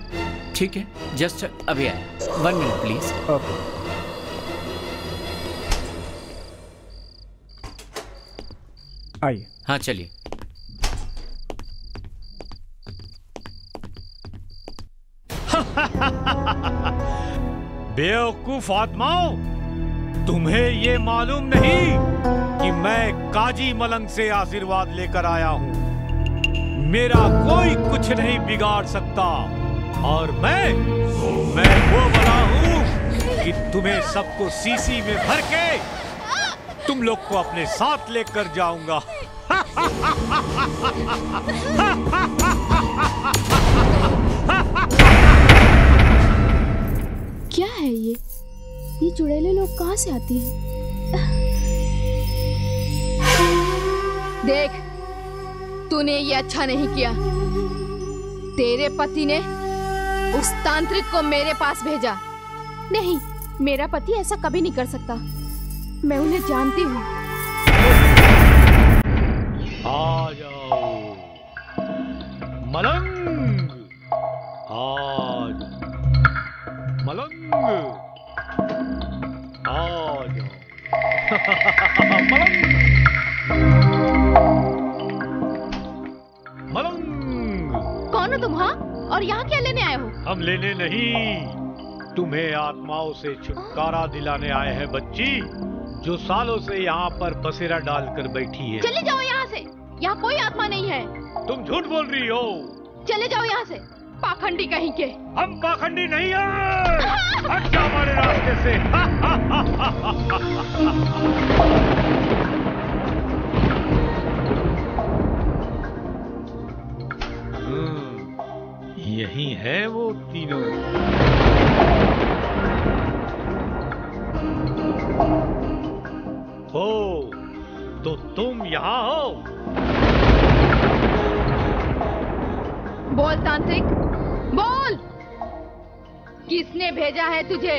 ठीक है, जस्ट अभी आए। 1 मिनट प्लीज। ओके। आइए। हाँ चलिए। बेवकूफ आत्माओं, तुम्हें ये मालूम नहीं कि मैं काजी मलंग से आशीर्वाद लेकर आया हूं। मेरा कोई कुछ नहीं बिगाड़ सकता और मैं वो बना हूं कि तुम्हें सबको सीसी में भर के तुम लोग को अपने साथ लेकर जाऊंगा। क्या है ये चुड़ैले लोग कहाँ से आती हैं? देख, तूने ये अच्छा नहीं किया। तेरे पति ने उस तांत्रिक को मेरे पास भेजा। नहीं, मेरा पति ऐसा कभी नहीं कर सकता। मैं उन्हें जानती हूँ। आ जाओ मलंग, आज मलंग, आ जाओ मलंग, मलंग। कौन हो तुम? हाँ, और यहाँ क्या लेने आए हो? हम लेने नहीं, तुम्हें आत्माओं से छुटकारा दिलाने आए हैं बच्ची, जो सालों से यहाँ पर बसेरा डालकर बैठी है। चले जाओ यहाँ से, यहाँ कोई आत्मा नहीं है। तुम झूठ बोल रही हो। चले जाओ यहाँ से, पाखंडी कहीं के। हम पाखंडी नहीं हैं। हट जा हमारे रास्ते से। यही है वो तीनों। हो तो तुम यहाँ हो? बोल तांत्रिक, बोल। किसने भेजा है तुझे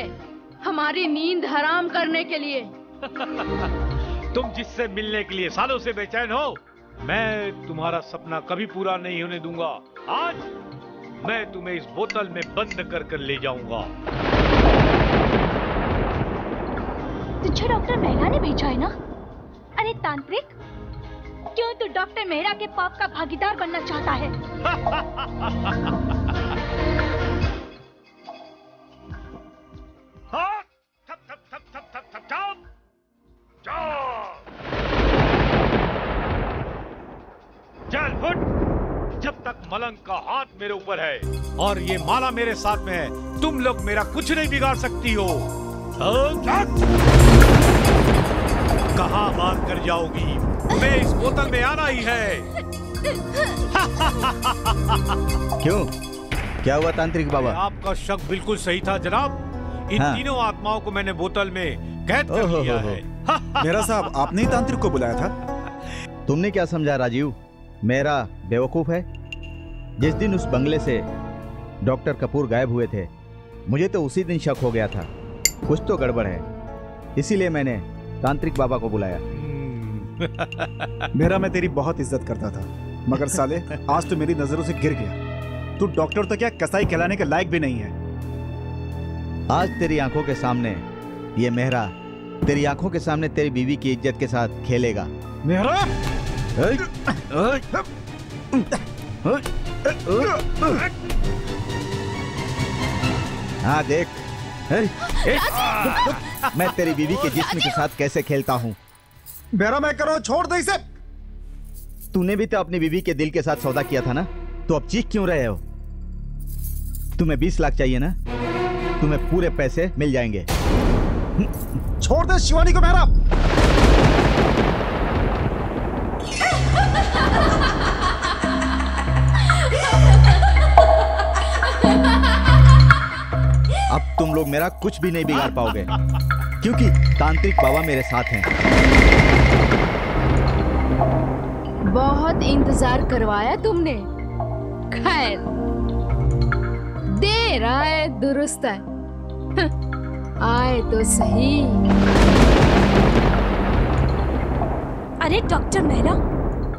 हमारी नींद हराम करने के लिए? तुम जिससे मिलने के लिए सालों से बेचैन हो, मैं तुम्हारा सपना कभी पूरा नहीं होने दूंगा। आज मैं तुम्हें इस बोतल में बंद कर कर ले जाऊंगा। तुझे डॉक्टर मेहरा ने भेजा है ना? अरे तांत्रिक, क्यों तू डॉक्टर मेहरा के पाप का भागीदार बनना चाहता है? हाँ, थप थप थप थप थप थप थप, चल फुट। जब तक मलंग का हाथ मेरे ऊपर है और ये माला मेरे साथ में है, तुम लोग मेरा कुछ नहीं बिगाड़ सकती हो। कहाँ भाग कर जाओगी? मैं इस बोतल में आना ही है। क्यों, क्या हुआ तांत्रिक बाबा? आपका शक बिल्कुल सही था जनाब। इन तीनों आत्माओं को मैंने बोतल में कैद कर लिया है। मेरा साहब, आपने ही तांत्रिक को बुलाया था। तुमने क्या समझा राजीव? मेरा बेवकूफ है? जिस दिन उस बंगले से डॉक्टर कपूर गायब हुए थे, मुझे तो उसी दिन शक हो गया था कुछ तो गड़बड़ है। इसीलिए मैंने तांत्रिक बाबा को बुलाया। मेरा मैं तेरी बहुत इज्जत करता था, मगर साले आज तो मेरी नजरों से गिर गया। तू डॉक्टर तो क्या कसाई कहलाने के लायक भी नहीं है। आज तेरी आंखों के सामने ये मेहरा तेरी आंखों के सामने तेरी बीवी की इज्जत के साथ खेलेगा। मेहरा? हाँ देख, मैं तेरी बीवी के जिस्म के साथ कैसे खेलता हूँ। मेरा मैं करो, छोड़ दे इसे। तूने भी तो अपनी बीवी के दिल के साथ सौदा किया था ना, तो अब चीख क्यों रहे हो? तुम्हें 20 लाख चाहिए ना? तुम्हें पूरे पैसे मिल जाएंगे। छोड़ दे शिवानी को मेहरा। अब तुम लोग मेरा कुछ भी नहीं बिगाड़ पाओगे, क्योंकि तांत्रिक बाबा मेरे साथ हैं। बहुत इंतजार करवाया तुमने। खैर, देर आए दुरुस्त है। आए तो सही। अरे डॉक्टर मेहरा,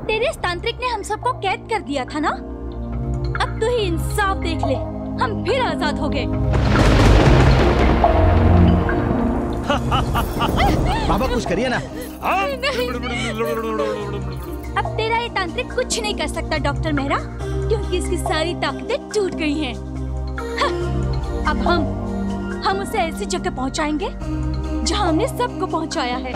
तेरे इस तांत्रिक ने हम सबको कैद कर दिया था ना। अब तो ही इंसाफ देख ले, हम फिर आजाद हो गए। बाबा कुछ करिए ना। अब तेरा ये तांत्रिक कुछ नहीं कर सकता डॉक्टर मेहरा, क्योंकि इसकी सारी ताकतें टूट गई हैं। अब हम उसे ऐसी जगह पहुंचाएंगे जहां हमने सबको पहुंचाया है।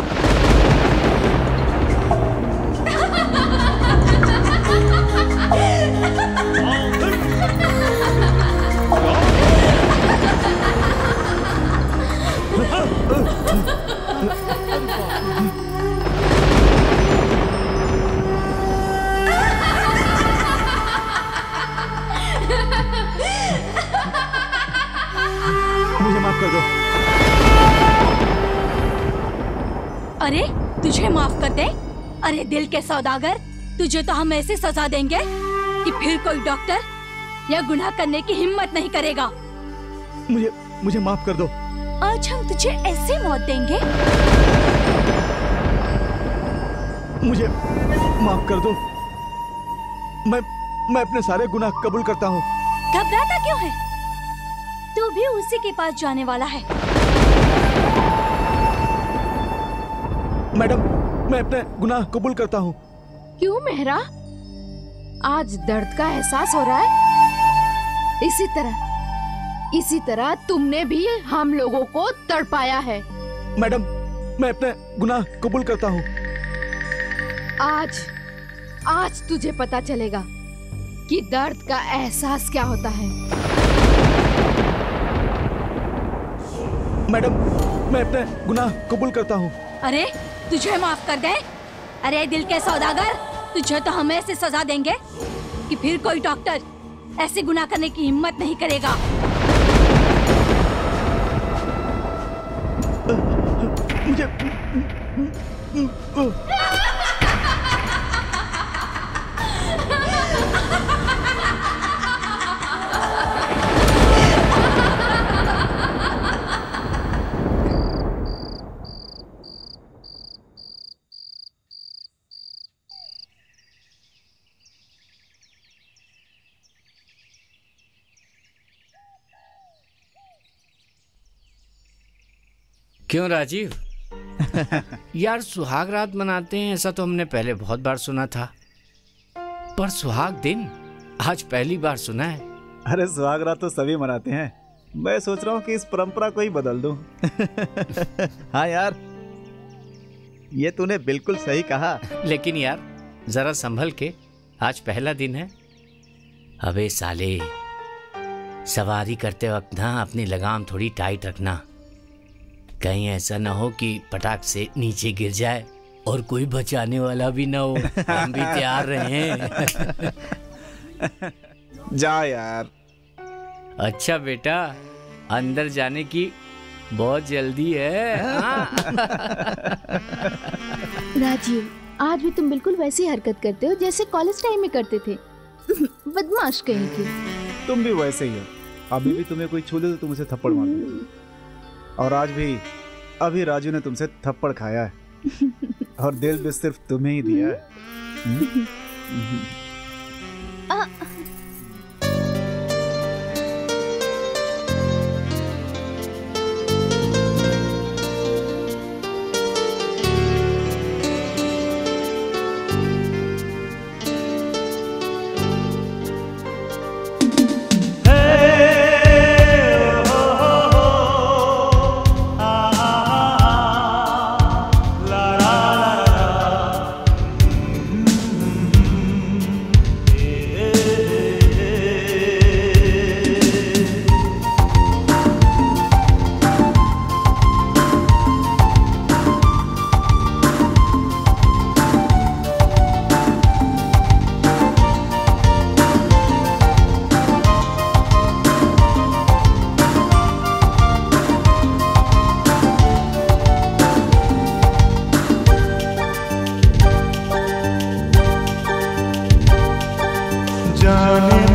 मुझे माफ कर दो। अरे तुझे माफ कर दे? अरे दिल के सौदागर, तुझे तो हम ऐसी सजा देंगे कि फिर कोई डॉक्टर या गुनाह करने की हिम्मत नहीं करेगा। मुझे माफ कर दो। आज हम तुझे ऐसी मौत देंगे। मुझे माफ कर दो। मैं अपने सारे गुनाह कबूल करता हूँ। घबराता क्यों है? तू भी उसी के पास जाने वाला है। मैडम, मैं अपने गुनाह कबूल करता हूँ। क्यों मेहरा, आज दर्द का एहसास हो रहा है? इसी तरह तुमने भी हम लोगों को तड़पाया है। मैडम, मैं अपने गुनाह कबूल करता हूँ। आज तुझे पता चलेगा कि दर्द का एहसास क्या होता है। मैडम, मैं अपने गुनाह कबूल करता हूँ। अरे तुझे माफ कर दे। अरे दिल के सौदागर, तुझे तो हम ऐसी सजा देंगे कि फिर कोई डॉक्टर ऐसे गुनाह करने की हिम्मत नहीं करेगा। मुझे क्यों राजीव? यार सुहाग रात मनाते हैं ऐसा तो हमने पहले बहुत बार सुना था, पर सुहाग दिन आज पहली बार सुना है। अरे सुहाग रात तो सभी मनाते हैं, मैं सोच रहा हूँ कि इस परंपरा को ही बदल दूं। हाँ यार, ये तूने बिल्कुल सही कहा। लेकिन यार जरा संभल के, आज पहला दिन है। अबे साले, सवारी करते वक्त ना अपनी लगाम थोड़ी टाइट रखना, कहीं ऐसा ना हो कि पटाख से नीचे गिर जाए और कोई बचाने वाला भी ना हो। हम भी तैयार रहे। जा यार। अच्छा बेटा, अंदर जाने की बहुत जल्दी है। राजीव, आज भी तुम बिल्कुल वैसी हरकत करते हो जैसे कॉलेज टाइम में करते थे। बदमाश कहीं की। तुम भी वैसे ही हो। अभी भी तुम्हें कोई छू ले तो तुम उसे थप्पड़ मार दो। और आज भी अभी राजू ने तुमसे थप्पड़ खाया है और दिल भी सिर्फ तुम्हें ही दिया है। जाने